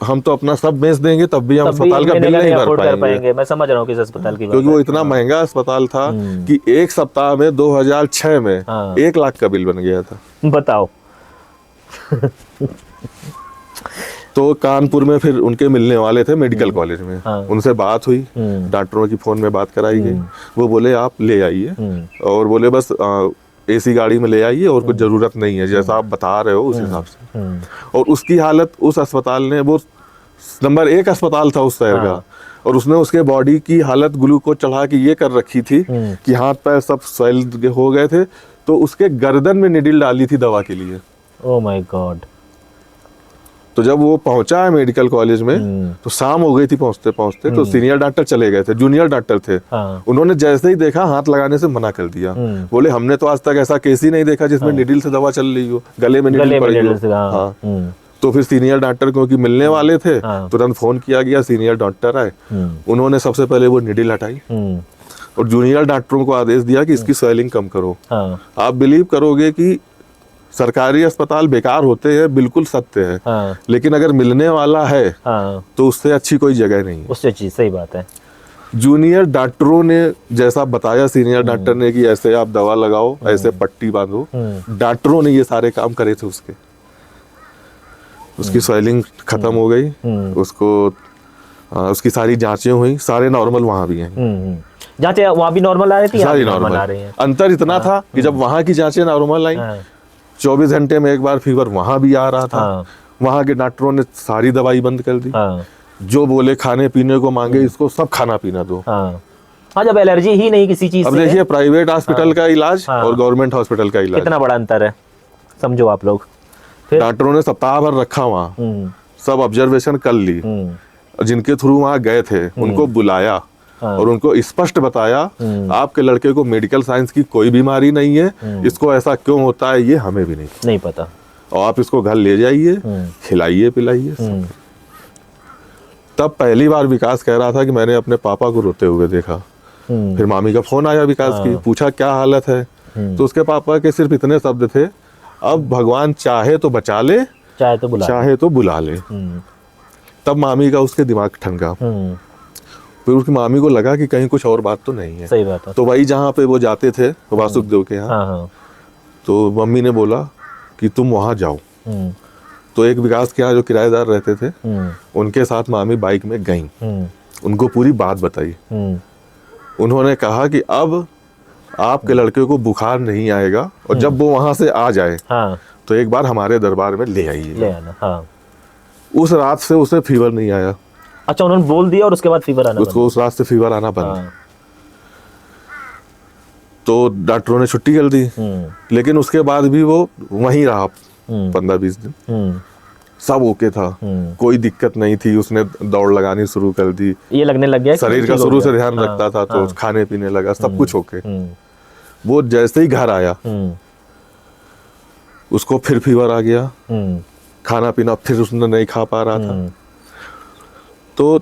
हम तो अपना सब बेच देंगे तब भी हम अस्पताल का बिल नहीं भर पाएंगे। मैं समझ रहा हूँ किस अस्पताल की बात क्योंकि है। वो इतना महंगा अस्पताल था कि एक सप्ताह में 2006 में हाँ। 1 लाख का बिल बन गया था। बताओ। तो कानपुर में फिर उनके मिलने वाले थे मेडिकल कॉलेज में, हाँ। उनसे बात हुई, डॉक्टरों की फोन में बात कराई गई। वो बोले आप ले आइए, और बोले बस एसी गाड़ी में ले आइए और कुछ जरूरत नहीं है, जैसा आप बता रहे हो उस हिसाब से। और उसकी हालत उस अस्पताल ने, वो नंबर 1 अस्पताल था उस शहर का, और उसने उसके बॉडी की हालत ग्लूकोज चढ़ा के ये कर रखी थी कि हाथ पैर सब स्वेल हो गए थे, तो उसके गर्दन में निडिल डाली थी दवा के लिए। Oh my God. तो जब वो पहुंचा है मेडिकल कॉलेज में तो शाम हो गई थी पहुंचते पहुंचते, तो सीनियर डॉक्टर चले गए थे, जूनियर डॉक्टर थे। हाँ। उन्होंने जैसे ही देखा हाथ लगाने से मना कर दिया, बोले हमने तो आज तक ऐसा केस ही नहीं देखा जिसमें निडिल से दवा चल रही हो, गले में निडिल पड़ी हो। हाँ। तो फिर सीनियर डॉक्टर क्योंकि मिलने वाले थे, तुरंत फोन किया गया, सीनियर डॉक्टर आए, उन्होंने सबसे पहले वो निडिल हटाई और जूनियर डॉक्टरों को आदेश दिया कि इसकी स्वेलिंग कम करो। आप बिलीव करोगे कि सरकारी अस्पताल बेकार होते हैं, बिल्कुल सत्य है। हाँ। लेकिन अगर मिलने वाला है हाँ, तो उससे अच्छी कोई जगह नहीं है। उससे चीज सही बात है। जूनियर डॉक्टरों ने जैसा बताया सीनियर डॉक्टर ने कि ऐसे आप दवा लगाओ, ऐसे पट्टी बांधो, डॉक्टरों ने ये सारे काम करे थे उसके। उसकी स्वेलिंग खत्म हो गई, उसको उसकी सारी जांचें हुई, सारे नॉर्मल वहां भी हैं। जांचें वहाँ भी नॉर्मल आ रही थी, यहाँ सारी भी नॉर्मल आ नॉर्मल। रही हैं। अंतर इतना था कि जब वहां की जांचें नॉर्मल आई, हाँ, 24 घंटे में एक बार फीवर वहां भी आ रहा था। हाँ। वहां के डॉक्टरों ने सारी दवाई बंद कर दी। हाँ, जो बोले खाने पीने को मांगे इसको सब खाना पीना दो। हाँ। हाँ, जब एलर्जी ही नहीं किसी चीज अब से है, देखिए प्राइवेट हॉस्पिटल का इलाज हाँ। और गवर्नमेंट हॉस्पिटल का इलाज, कितना बड़ा अंतर है, समझो आप लोग। फिर डॉक्टरों ने सप्ताह भर रखा वहाँ, सब ऑब्जर्वेशन कर ली। जिनके थ्रू वहाँ गए थे उनको बुलाया और उनको स्पष्ट बताया आपके लड़के को मेडिकल साइंस की कोई बीमारी नहीं है, इसको ऐसा क्यों होता है ये हमें भी नहीं पता। और आप इसको घर ले जाइए, खिलाइए पिलाइए। तब पहली बार विकास कह रहा था कि मैंने अपने पापा को रोते हुए देखा। फिर मामी का फोन आया विकास की, पूछा क्या हालत है, तो उसके पापा के सिर्फ इतने शब्द थे, अब भगवान चाहे तो बचा ले, चाहे तो बुला, चाहे तो बुला ले। तब मामी का उसके दिमाग ठनका। फिर उसकी मामी को लगा कि कहीं कुछ और बात तो नहीं है। सही बात है। तो वही जहाँ पे वो जाते थे वासुदेव के यहाँ, हाँ, हाँ। तो मम्मी ने बोला कि तुम वहाँ जाओ। तो एक विकास के यहाँ जो किराएदार रहते थे उनके साथ मामी बाइक में गई, उनको पूरी बात बताई। उन्होंने कहा कि अब आपके लड़के को बुखार नहीं आएगा और जब वो वहां से आ जाए हाँ, तो एक बार हमारे दरबार में ले आइए। ले आना। हाँ। उस रात से उसे फीवर नहीं आया। अच्छा, उन्होंने बोल दिया और उसके बाद फीवर आना उसको उस रात से फीवर आना बंद। हाँ। तो डॉक्टरों ने छुट्टी कर दी, लेकिन उसके बाद भी वो वहीं रहा 15-20 दिन। सब ओके था, कोई दिक्कत नहीं थी। उसने दौड़ लगानी शुरू कर दी, ये लगने लग गया कि शरीर का ठीक हो शुरू गया। से ध्यान हाँ, रखता था, तो हाँ। खाने पीने लगा, सब कुछ ओके। वो जैसे ही घर आया उसको फिर फीवर आ गया, खाना पीना फिर उसने नहीं खा पा रहा था। तो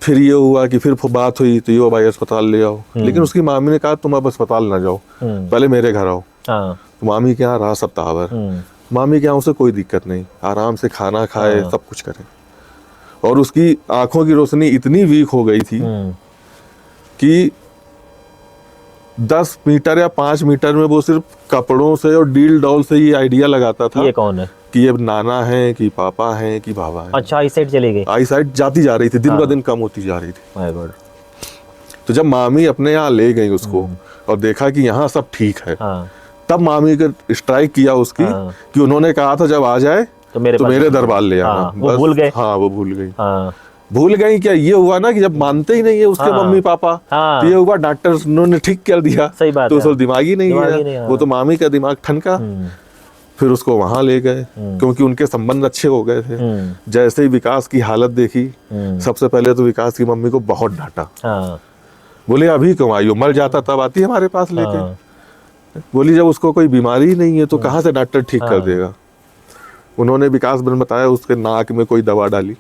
फिर ये हुआ कि फिर बात हुई तो ये भाई अस्पताल ले आओ, लेकिन उसकी मामी ने कहा तुम अब अस्पताल ना जाओ, पहले मेरे घर आओ। हाँ, तो मामी के यहाँ रहा सप्ताह भर। मामी के यहाँ उसे कोई दिक्कत नहीं, आराम से खाना खाए, सब कुछ करे। और उसकी आंखों की रोशनी इतनी वीक हो गई थी कि 10 मीटर या 5 मीटर में वो सिर्फ कपड़ों से और डील डॉल से ये आइडिया लगाता था ये कौन है? कि ये नाना है कि पापा है कि बाबा है। अच्छा, इस साइड चली गई। आई साइट जाती जा रही थी, दिन ब दिन कम होती जा रही थी। My God. तो जब मामी अपने यहाँ ले गई उसको और देखा कि यहाँ सब ठीक है, हाँ, तब मामी का स्ट्राइक किया उसकी कि उन्होंने कहा था जब आ जाए तो मेरे मेरे दरबार ले आना। हाँ, वो बस, भूल गए। हाँ वो भूल गई। हाँ, भूल गई क्या, ये हुआ ना कि जब मानते ही नहीं है उसके हाँ, मम्मी पापा, हाँ। तो ये हुआ डॉक्टर उन्होंने ठीक कर दिया। सही बात तो है। उसको दिमाग ही नहीं दिमाग ही है, नहीं, हाँ। वो तो मामी का दिमाग ठनका। फिर उसको वहां ले गए क्योंकि उनके संबंध अच्छे हो गए थे। जैसे ही विकास की हालत देखी, सबसे पहले तो विकास की मम्मी को बहुत डांटा। हाँ, बोले अभी क्यों आई हो, मर जाता तब आती हमारे पास लेके। हाँ। बोली जब उसको कोई बीमारी ही नहीं है तो कहाँ से डॉक्टर ठीक कर देगा। उन्होंने विकास ने बताया उसके नाक में कोई दवा डाली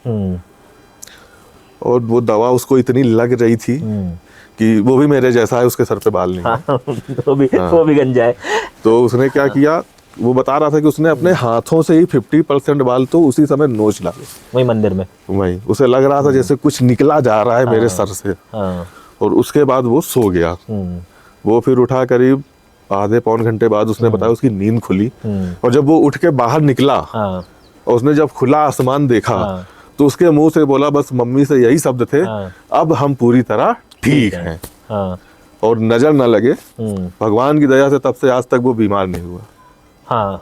और वो दवा उसको इतनी लग रही थी कि वो भी मेरे जैसा है, उसके सर पे बाल नहीं है। हाँ, वो भी गंजा है। तो उसने क्या किया, वो बता रहा था कि उसने अपने हाथों से ही 50% बाल तो उसी समय नोच डाले वही मंदिर में। वही। उसे लग रहा था जैसे कुछ निकला जा रहा है मेरे सर से। हाँ, और उसके बाद वो सो गया। वो फिर उठा करीब आधे पौन घंटे बाद उसने बताया उसकी नींद खुली। और जब वो उठ के बाहर निकला हाँ, और उसने जब खुला आसमान देखा हाँ। तो उसके मुंह से बोला बस मम्मी से यही शब्द थे, हाँ। अब हम पूरी तरह ठीक हैं। हाँ, और नजर न लगे, भगवान की दया से तब से आज तक वो बीमार नहीं हुआ। हाँ,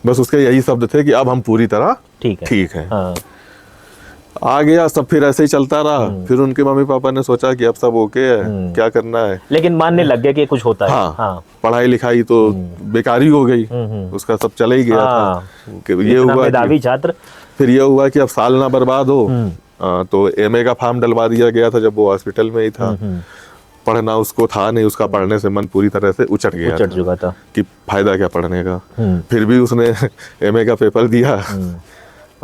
बस उसके यही शब्द थे कि अब हम पूरी तरह ठीक है। ठीक हैं। हाँ, आ गया सब, फिर ऐसे ही चलता रहा। फिर उनके मम्मी पापा ने सोचा कि अब सब ओके है, क्या करना है। लेकिन मानने लग गया कि कुछ होता है। हाँ, हाँ, पढ़ाई लिखाई तो बेकारी हो गई, उसका सब चला ही गया था। कि ये इतना हुआ मेधावी कि, छात्र। फिर ये हुआ कि अब साल ना बर्बाद हो। तो एमए का फॉर्म डलवा दिया गया था जब वो हॉस्पिटल में ही था। पढ़ना उसको था नहीं, उसका पढ़ने से मन पूरी तरह से उचट गया चढ़ चुका था कि फायदा क्या पढ़ने का। फिर भी उसने एमए का पेपर दिया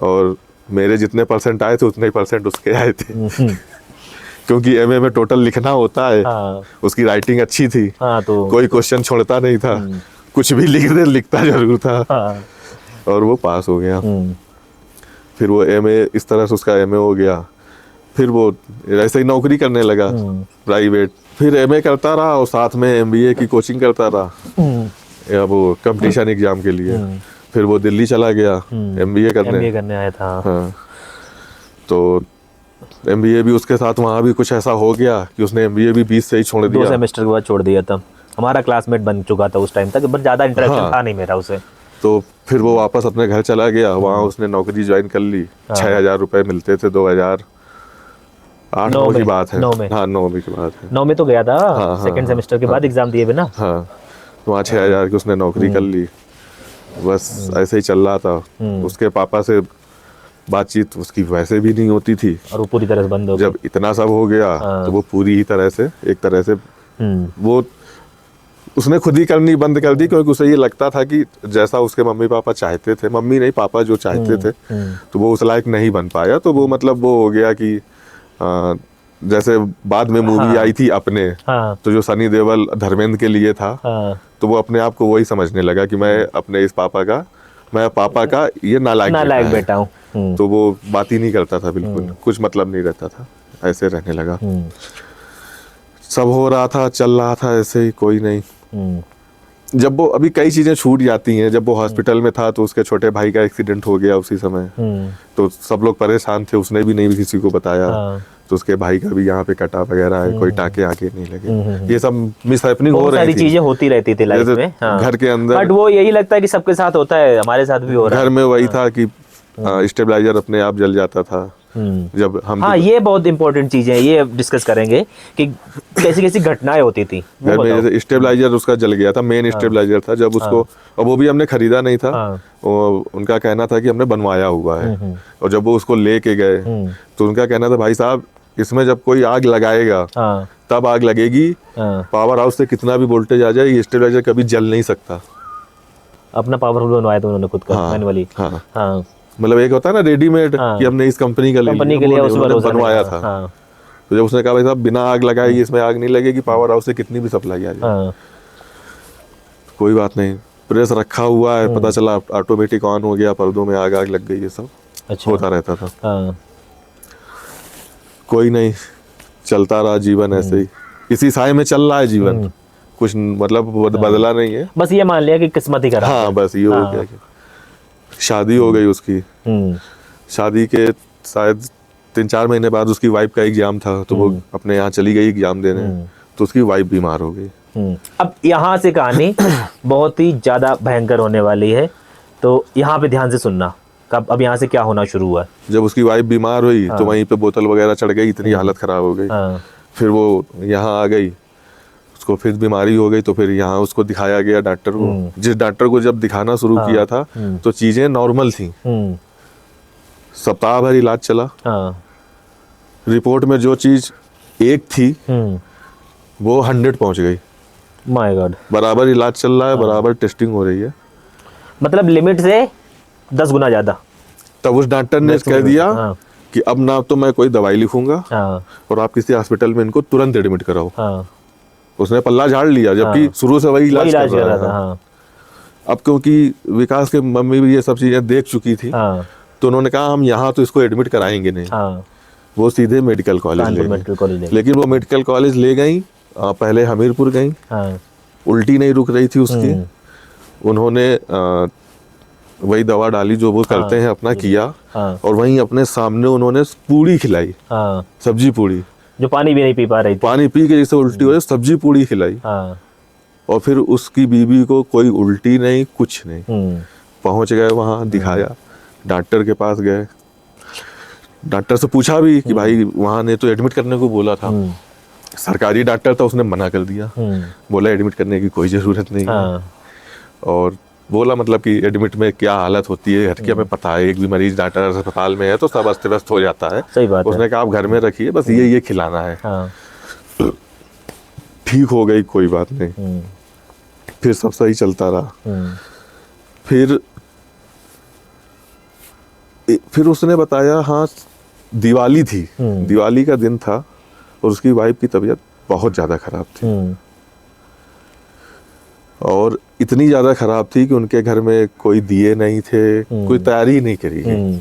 और मेरे जितने परसेंट आए थे उतने ही परसेंट उसके आए थे। क्योंकि एमए में टोटल लिखना होता है। हाँ, उसकी राइटिंग अच्छी थी, हाँ, तो कोई क्वेश्चन छोड़ता नहीं था। कुछ भी लिखता जरूर था। हाँ। और वो पास हो गया। फिर वो एमए, इस तरह से उसका एमए हो गया। फिर वो ऐसे ही नौकरी करने लगा प्राइवेट। फिर एमए करता रहा और साथ में एमबीए की कोचिंग करता रहा, या वो कंपटीशन एग्जाम के लिए। फिर वो दिल्ली चला गया एमबीए करने आया था। हाँ, तो एमबीए भी उसके साथ वहाँ भी कुछ ऐसा हो गया कि उसने एमबीए भी 20 से ही छोड़ 2 दिया। सेमेस्टर के बाद छोड़ दिया था। हमारा क्लासमेट बन चुका था उस टाइम तक, बट ज़्यादा इंटरेक्शन हाँ। था नहीं मेरा उसे। तो फिर वो वापस अपने घर चला गया। वहाँ उसने नौकरी ज्वाइन कर ली। 6,000 रुपये मिलते थे, 2008-9 की बात है। 9 में। हाँ, 9 की बात है। 9 में तो गया था, हाँ, सेकंड सेमेस्टर के बाद एग्जाम दिए बिना। हाँ, तो वहाँ 6,000 की उसने नौकरी कर ली। बस ऐसे ही चल रहा था। उसके पापा से बातचीत उसकी वैसे भी नहीं होती थी। और वो पूरी तरह से बंद हो गई। जब इतना सब हो गया तो वो पूरी ही तरह से, एक तरह से वो उसने खुद ही करनी बंद कर दी, क्योंकि उसे ये लगता था कि जैसा उसके मम्मी पापा चाहते थे, मम्मी नहीं पापा जो चाहते थे, तो वो उस लायक नहीं बन पाया। तो वो मतलब वो हो गया कि जैसे बाद में मूवी आई थी अपने, हाँ। तो जो सनी देओल धर्मेंद्र के लिए था, हाँ। तो वो अपने आप को वही समझने लगा कि मैं अपने इस पापा का ये नालायक बेटा हूँ। तो वो बात ही नहीं करता था, बिल्कुल कुछ मतलब नहीं रहता था, ऐसे रहने लगा। सब हो रहा था, चल रहा था ऐसे ही, कोई नहीं। जब वो अभी कई चीजें छूट जाती हैं। जब वो हॉस्पिटल में था तो उसके छोटे भाई का एक्सीडेंट हो गया उसी समय। तो सब लोग परेशान थे, उसने भी नहीं किसी को बताया। तो उसके भाई का भी यहाँ पे कटा वगैरह है, कोई टाके आके नहीं लगे। ये सब मिस हैपनिंग हो रही थी, सारी चीजें होती रहती थी लाइफ में। हाँ। घर के अंदर। बट वो यही लगता है कि सबके साथ होता है, हमारे साथ भी हो रहा है। घर में वही था कि स्टेबलाइजर अपने आप जल जाता था। जब हम हाँ, ये बहुत इंपॉर्टेंट चीजें हैं, ये डिस्कस करेंगे कि कैसी कैसी घटनाएं होती थी। घर में जैसे स्टेबलाइजर उसका जल गया था, मेन स्टेबलाइजर था। जब उसको, और वो भी हमने खरीदा नहीं था, उनका कहना था कि हमने बनवाया हुआ है। और जब वो उसको लेके गए तो उनका कहना था भाई साहब इसमें जब कोई आग लगाएगा तब आग लगेगी, पावर हाउस से कितना भी वोल्टेज आ जाए ये स्टेबलाइजर कभी जल नहीं सकता। अपना पावरफुल बनवाया था उन्होंने खुद का मैनुअली। हाँ। मतलब एक होता है ना रेडीमेड कि हमने इस कंपनी का बनवाया था। तो जब उसने कहा भाई साहब बिना आग लगाए इसमें आग नहीं लगेगी, पावर हाउस से कितनी भी सप्लाई आ जाए। कोई बात नहीं, प्रेस रखा हुआ है, पता चला ऑटोमेटिक ऑन हो गया, पर्दों में आग लग गई, ये सब होता रहता था। कोई नहीं, चलता रहा जीवन ऐसे ही, इसी साए में चल रहा है जीवन। कुछ मतलब बदला नहीं है, बस ये मान लिया कि किस्मत ही खराब। हाँ, बस ये हो गया कि शादी हो गई उसकी। शादी के शायद 3-4 महीने बाद उसकी वाइफ का एग्जाम था, तो वो अपने यहाँ चली गई एग्जाम देने। तो उसकी वाइफ बीमार हो गई। अब यहाँ से कहानी बहुत ही ज्यादा भयंकर होने वाली है, तो यहाँ पे ध्यान से सुनना। कब अब यहाँ से क्या होना शुरू हुआ। जब उसकी वाइफ बीमार हुई तो वहीं पे बोतल वगैरह चढ़ गई, इतनी हालत खराब हो गई। फिर वो यहाँ आ गई, उसको फिर बीमारी हो गई, तो फिर यहाँ उसको दिखाया गया डॉक्टर को। जिस डॉक्टर को जब दिखाना शुरू किया था तो चीजें नॉर्मल थी। सप्ताह भर इलाज चला। रिपोर्ट में जो चीज 1 थी वो 100 पहुंच गई। My God. बराबर इलाज चल रहा है, बराबर टेस्टिंग हो रही है, मतलब लिमिट से 10 गुना ज्यादा। तब उस डॉक्टर ने कह दिया कि अब ना तो मैं कोई दवाई लिखूंगा और आप किसी हॉस्पिटल में इनको तुरंत एडमिट कराओ। उसने पल्ला झाड़ लिया, जबकि शुरू से वही इलाज कर रहा था। अब क्योंकि विकास के मम्मी भी ये सब चीजें देख चुकी थी, तो उन्होंने कहा हम यहाँ तो इसको एडमिट कराएंगे नहीं। वो सीधे मेडिकल कॉलेज ले गई। लेकिन वो मेडिकल कॉलेज ले गई, पहले हमीरपुर गई। उल्टी नहीं रुक रही थी उसकी, उन्होंने वही दवा डाली जो वो करते हैं, अपना किया। और वहीं अपने सामने उन्होंने पूड़ी खिलाई, सब्जी पूड़ी, जो पानी भी नहीं पी पा रही थी। पानी पी के जैसे उल्टी हो रही, सब्जी पूड़ी खिलाई। और फिर उसकी बीबी को कोई उल्टी नहीं, कुछ नहीं। पहुंच गए वहां, दिखाया, डॉक्टर के पास गए, डॉक्टर से पूछा भी कि भाई वहां ने तो एडमिट करने को बोला था। सरकारी डॉक्टर था, उसने मना कर दिया, बोला एडमिट करने की कोई जरूरत नहीं है। और बोला मतलब कि एडमिट में क्या हालत होती है घर की हमें पता है, एक भी मरीज डॉक्टर अस्पताल में है तो सब अस्त व्यस्त हो जाता है। सही बात उसने कहा आप घर में रखिए, बस ये खिलाना है। ठीक हो गई, कोई बात नहीं। फिर सब सही चलता रहा। फिर उसने बताया, हाँ दिवाली थी, दिवाली का दिन था और उसकी वाइफ की तबीयत बहुत ज्यादा खराब थी। और इतनी ज़्यादा ख़राब थी कि उनके घर में कोई दिए नहीं थे, कोई तैयारी ही नहीं करी गई।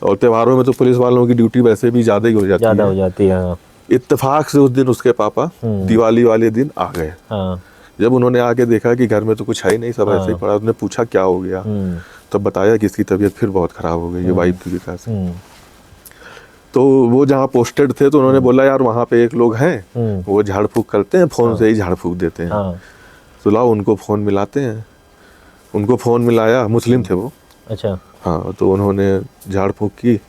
और त्योहारों में तो पुलिस वालों की ड्यूटी वैसे भी ज़्यादा ही हो जाती ज़्यादा है। हो जाती है। हाँ। इत्तेफाक से उस दिन उसके पापा दिवाली वाले दिन आ गए। हाँ। जब उन्होंने आके देखा कि घर में तो कुछ है ही नहीं, सब ऐसे ही पड़ा, उन्होंने पूछा क्या हो गया, तब बताया कि इसकी तबीयत फिर बहुत ख़राब हो गई है वाइफ की वजह से। तो वो जहाँ पोस्टेड थे तो उन्होंने बोला यार वहाँ पे एक लोग हैं, वो झाड़ फूक करते हैं, फ़ोन से ही झाड़ फूक देते हैं। हाँ। तो लाओ उनको फ़ोन मिलाते हैं। उनको फ़ोन मिलाया, मुस्लिम थे वो। अच्छा। हाँ, तो उन्होंने झाड़ फूक की,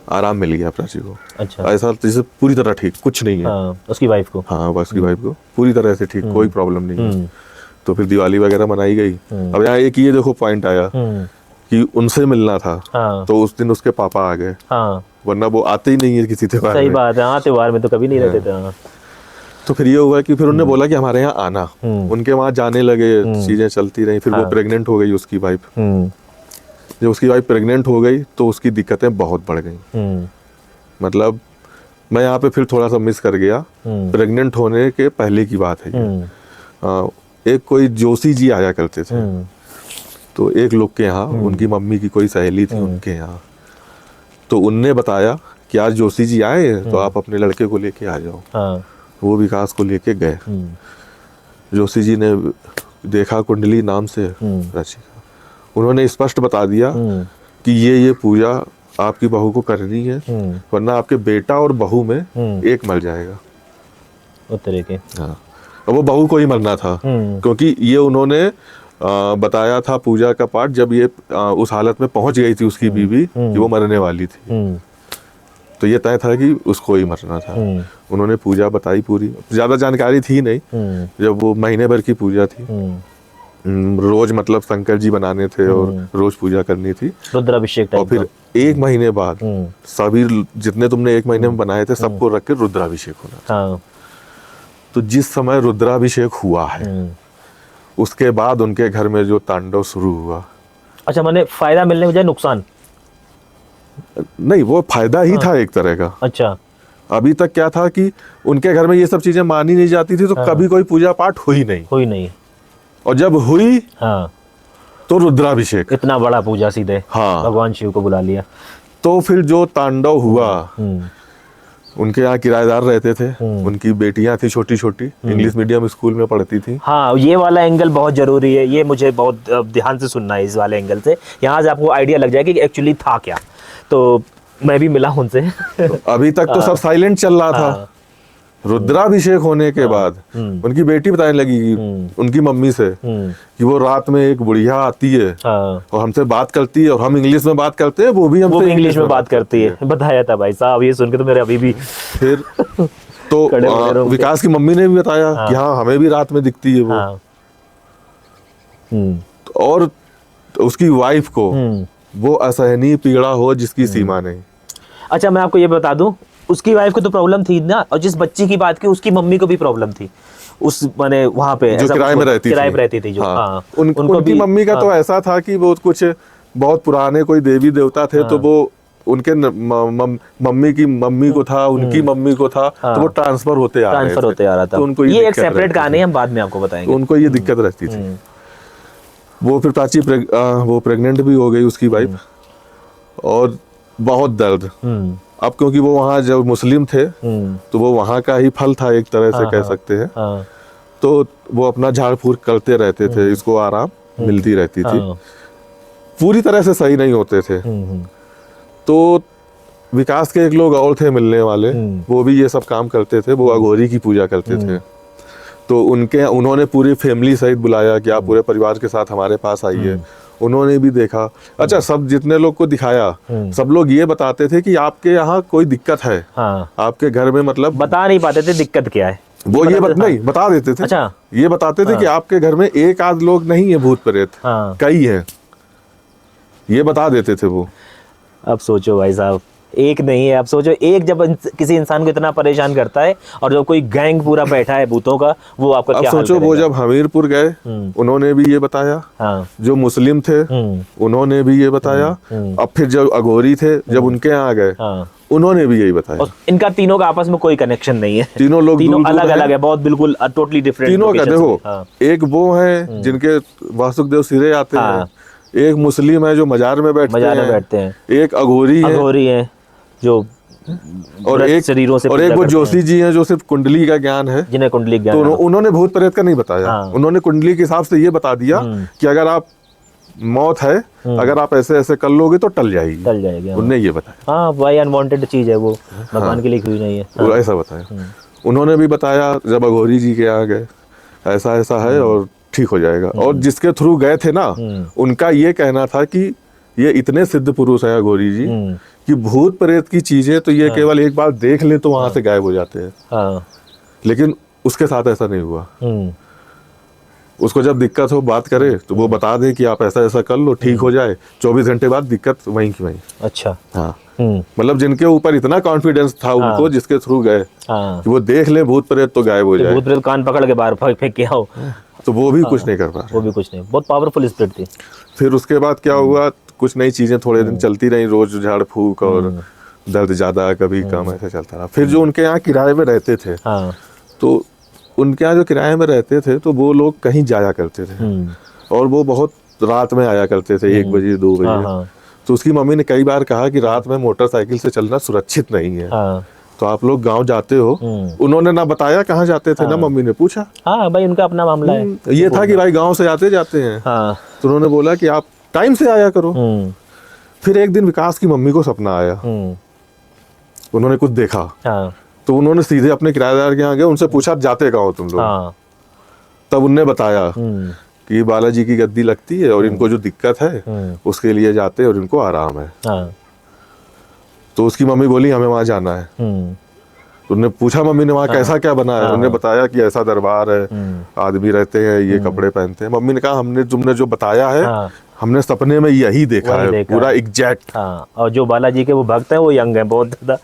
आराम मिल गया प्राची को। अच्छा। ऐसा जैसे पूरी तरह ठीक, कुछ नहीं है। हाँ, उसकी वाइफ को। हाँ, बस की वाइफ को पूरी तरह से ठीक, कोई प्रॉब्लम नहीं है। तो फिर दिवाली वगैरह मनाई गई। अब यहाँ एक ये देखो पॉइंट आया कि उनसे मिलना था। हाँ। तो उस दिन उसके पापा आ गए, हाँ। वरना वो आते ही नहीं है किसी त्योहार सही में। बात है। हाँ, त्योहार में तो कभी नहीं रहते थे। हाँ। तो फिर ये हुआ कि फिर उन्होंने बोला कि हमारे यहाँ आना, उनके वहाँ जाने लगे, चीजें चलती रही। फिर वो प्रेग्नेंट हो गई उसकी वाइफ। जब उसकी वाइफ प्रेग्नेंट हो गई तो उसकी दिक्कतें बहुत बढ़ गई। मतलब मैं यहाँ पे फिर थोड़ा सा मिस कर गया। प्रेग्नेंट होने के पहले की बात है ये। एक कोई जोशी जी आया करते थे, तो एक लोग के यहाँ उनकी मम्मी की कोई सहेली थी उनके यहाँ, तो उनने बताया कि आज जोशी जी आए हैं तो आप अपने लड़के को लेके आ जाओ। हाँ। वो विकास को लेके गए। जोशी जी ने देखा कुंडली नाम से राशि का, उन्होंने स्पष्ट बता दिया कि ये पूजा आपकी बहू को करनी है, वरना आपके बेटा और बहू में एक मर जाएगा। उस तरह के। हाँ, अब वो बहू को ही मरना था, क्योंकि ये उन्होंने बताया था पूजा का पाठ जब ये उस हालत में पहुंच गई थी उसकी बीवी कि वो मरने वाली थी। तो ये तय था कि उसको ही मरना था। उन्होंने पूजा बताई पूरी, ज्यादा जानकारी थी नहीं। जब वो महीने भर की पूजा थी, रोज मतलब शंकर जी बनाने थे और रोज पूजा करनी थी, रुद्राभिषेक। और फिर एक महीने बाद सभी जितने तुमने एक महीने में बनाए थे सबको रख के रुद्राभिषेक होना था। हाँ। तो जिस समय रुद्राभिषेक हुआ है उसके बाद उनके घर में जो तांडव शुरू हुआ। अच्छा, मैंने फायदा मिलने के बजाय नुकसान? नहीं, वो फायदा ही था एक तरह का। अच्छा। अभी तक क्या था कि उनके घर में ये सब चीजें मानी नहीं जाती थी, तो कभी कोई पूजा पाठ हुई नहीं। और जब हुई हाँ, तो रुद्राभिषेक, इतना बड़ा पूजा सीधे। हाँ, भगवान शिव को बुला लिया। तो फिर जो तांडव हुआ, उनके यहाँ किराएदार रहते थे, उनकी बेटियां थी छोटी छोटी, इंग्लिश मीडियम स्कूल में पढ़ती थी। हाँ, ये वाला एंगल बहुत जरूरी है, ये मुझे बहुत ध्यान से सुनना है इस वाले एंगल से। यहाँ से आपको आइडिया लग जाएगा कि एक्चुअली था क्या। तो मैं भी मिला उनसे। तो अभी तक तो सब साइलेंट चल रहा था। रुद्राभिषेक होने के बाद उनकी बेटी बताने लगी उनकी मम्मी से कि वो रात में एक बुढ़िया आती है और हमसे बात करती है, और हम इंग्लिश में बात करते हैं, वो भी हमसे इंग्लिश में बात करती है। बताया था भाई साहब, ये सुन के तो मेरे अभी भी फिर तो विकास की मम्मी ने भी बताया कि हाँ हमें भी रात में दिखती है वो। और उसकी वाइफ को वो असहनीय पीड़ा हो जिसकी सीमा नहीं। अच्छा, मैं आपको ये बता दूं, उसकी वाइफ को तो प्रॉब्लम थी ना, और जिस बच्ची की बात की उसकी मम्मी को भी प्रॉब्लम थी। उस माने वहाँ पे जो किराए में रहती थी जो। हाँ। उनकी मम्मी का तो ऐसा था कि वो कुछ बहुत पुराने कोई देवी देवता थे, तो वो उनके मम्मी की मम्मी को था, उनकी मम्मी को था, तो वो ट्रांसफर होते आ रहा था। उनको ये एक सेपरेट कहानी हम बाद में आपको बताएंगे। उनको ये दिक्कत रहती थी। वो फिर प्राची वो प्रेग्नेंट भी हो गई उसकी वाइफ, और बहुत दर्द। अब क्योंकि वो वहाँ जब मुस्लिम थे तो वो वहाँ का ही फल था एक तरह से कह सकते हैं। तो वो अपना झाड़ फूक करते रहते थे, इसको आराम मिलती रहती थी, पूरी तरह से सही नहीं होते थे। तो विकास के एक लोग और थे मिलने वाले, वो भी ये सब काम करते थे, वो अघोरी की पूजा करते थे। तो उन्होंने पूरी फैमिली सहित बुलाया कि आप पूरे परिवार के साथ हमारे पास आइए। उन्होंने भी देखा। अच्छा, सब जितने लोग को दिखाया सब लोग ये बताते थे कि आपके यहाँ कोई दिक्कत है। आपके घर में मतलब बता नहीं पाते थे दिक्कत क्या है, वो ये नहीं बता देते थे। अच्छा, ये बताते थे कि आपके घर में एक आध लोग नहीं है भूत प्रेत, कई है, ये बता देते थे वो। अब सोचो भाई साहब, एक नहीं है, अब सोचो एक जब किसी इंसान को इतना परेशान करता है, और जब कोई गैंग पूरा बैठा है भूतों का, वो आपका क्या हाल सोचो। वो जब हमीरपुर गए उन्होंने भी ये बताया। जो मुस्लिम थे उन्होंने भी ये बताया। अब फिर जब अघोरी थे, जब उनके यहाँ गए उन्होंने भी यही बताया। और इनका तीनों का आपस में कोई कनेक्शन नहीं है, तीनों लोग तीनों दूर-दूर अलग हैं। अलग है, बहुत बिल्कुल टोटली डिफरेंट। तीनों का देखो, एक वो है जिनके वासुदेव सिरे आते हाँ। हैं, एक मुस्लिम है जो मजार में बैठते मजार में हैं, बैठते हैं, एक अघोरी है, अघोरी है जो और व्रत एक शरीरों से और पूजा एक वो करते जोशी हैं, जी हैं जो सिर्फ कुंडली का ज्ञान है। जिन्हें कुंडली ज्ञान तो है। उन्होंने भूत प्रेत का नहीं बताया, हाँ। उन्होंने कुंडली के हिसाब से ये बता दिया कि अगर आप मौत है, अगर आप ऐसे ऐसे कर लोगे तो टल जाएगी। टल जाएगी, हाँ। उनने ये बताया। हाँ, भाई अनवांटेड चीज है वो, भगवान के लिए हुई नहीं है। वो ऐसा बताया। उन्होंने भी बताया जब अघोरी जी के आ गए, ऐसा ऐसा है और ठीक हो जाएगा। और जिसके थ्रू गए थे ना, उनका ये कहना था कि ये इतने सिद्ध पुरुष हैं अघोरी जी कि भूत प्रेत की चीजें तो ये केवल एक बार देख ले तो वहां से गायब हो जाते हैं। हाँ। लेकिन उसके साथ ऐसा नहीं हुआ। उसको जब दिक्कत हो बात करे तो वो बता दे कि आप ऐसा ऐसा कर लो, ठीक हो जाए, 24 घंटे बाद दिक्कत वहीं की वहीं। अच्छा। हाँ, मतलब जिनके ऊपर इतना कॉन्फिडेंस था उनको, जिसके थ्रू गए कि वो देख ले भूत प्रेत तो गायब हो जाए, भूत प्रेत कान पकड़ के बाहर फेंक के आओ, तो वो भी कुछ नहीं कर पा रहे। वो भी कुछ नहीं, बहुत पावरफुल स्पिरिट थी। फिर उसके बाद क्या हुआ, कुछ नई चीजें थोड़े दिन चलती रही, रोज झाड़ फूक और दर्द ज्यादा कभी कम ऐसा चलता रहा। फिर जो उनके यहाँ किराए में रहते थे, तो उनके यहाँ जो किराए में रहते थे तो वो लोग कहीं जाया करते थे और वो बहुत रात में आया करते थे, 1 बजे 2 बजे। तो उसकी मम्मी ने कई बार कहा कि रात में मोटरसाइकिल से चलना सुरक्षित नहीं है, तो आप लोग गांव जाते हो। उन्होंने ना बताया कहाँ जाते थे, ना मम्मी ने पूछा। हाँ भाई, उनका अपना मामला है। ये था कि भाई गांव से आते जाते हैं। तो उन्होंने बोला कि आप टाइम से आया करो। फिर एक दिन विकास की मम्मी को सपना आया, उन्होंने कुछ देखा। तो उन्होंने सीधे अपने किराएदार के यहाँ गए, उनसे पूछा जाते कहाँ हो तुम लोग। तब उनने बताया कि बालाजी की गद्दी लगती है और इनको जो दिक्कत है उसके लिए जाते हैं और इनको आराम है। तो उसकी मम्मी बोली हमें वहां जाना है। तो उन्होंने पूछा मम्मी ने वहाँ कैसा क्या बना है। उन्होंने बताया कि ऐसा दरबार है, आदमी रहते हैं, ये कपड़े पहनते हैं। मम्मी ने कहा हमने तुमने जो बताया है हमने सपने में यही देखा है, पूरा एग्जैक्ट। और जो बालाजी के वो भक्त हैं वो यंग हैं बहुत ज्यादा।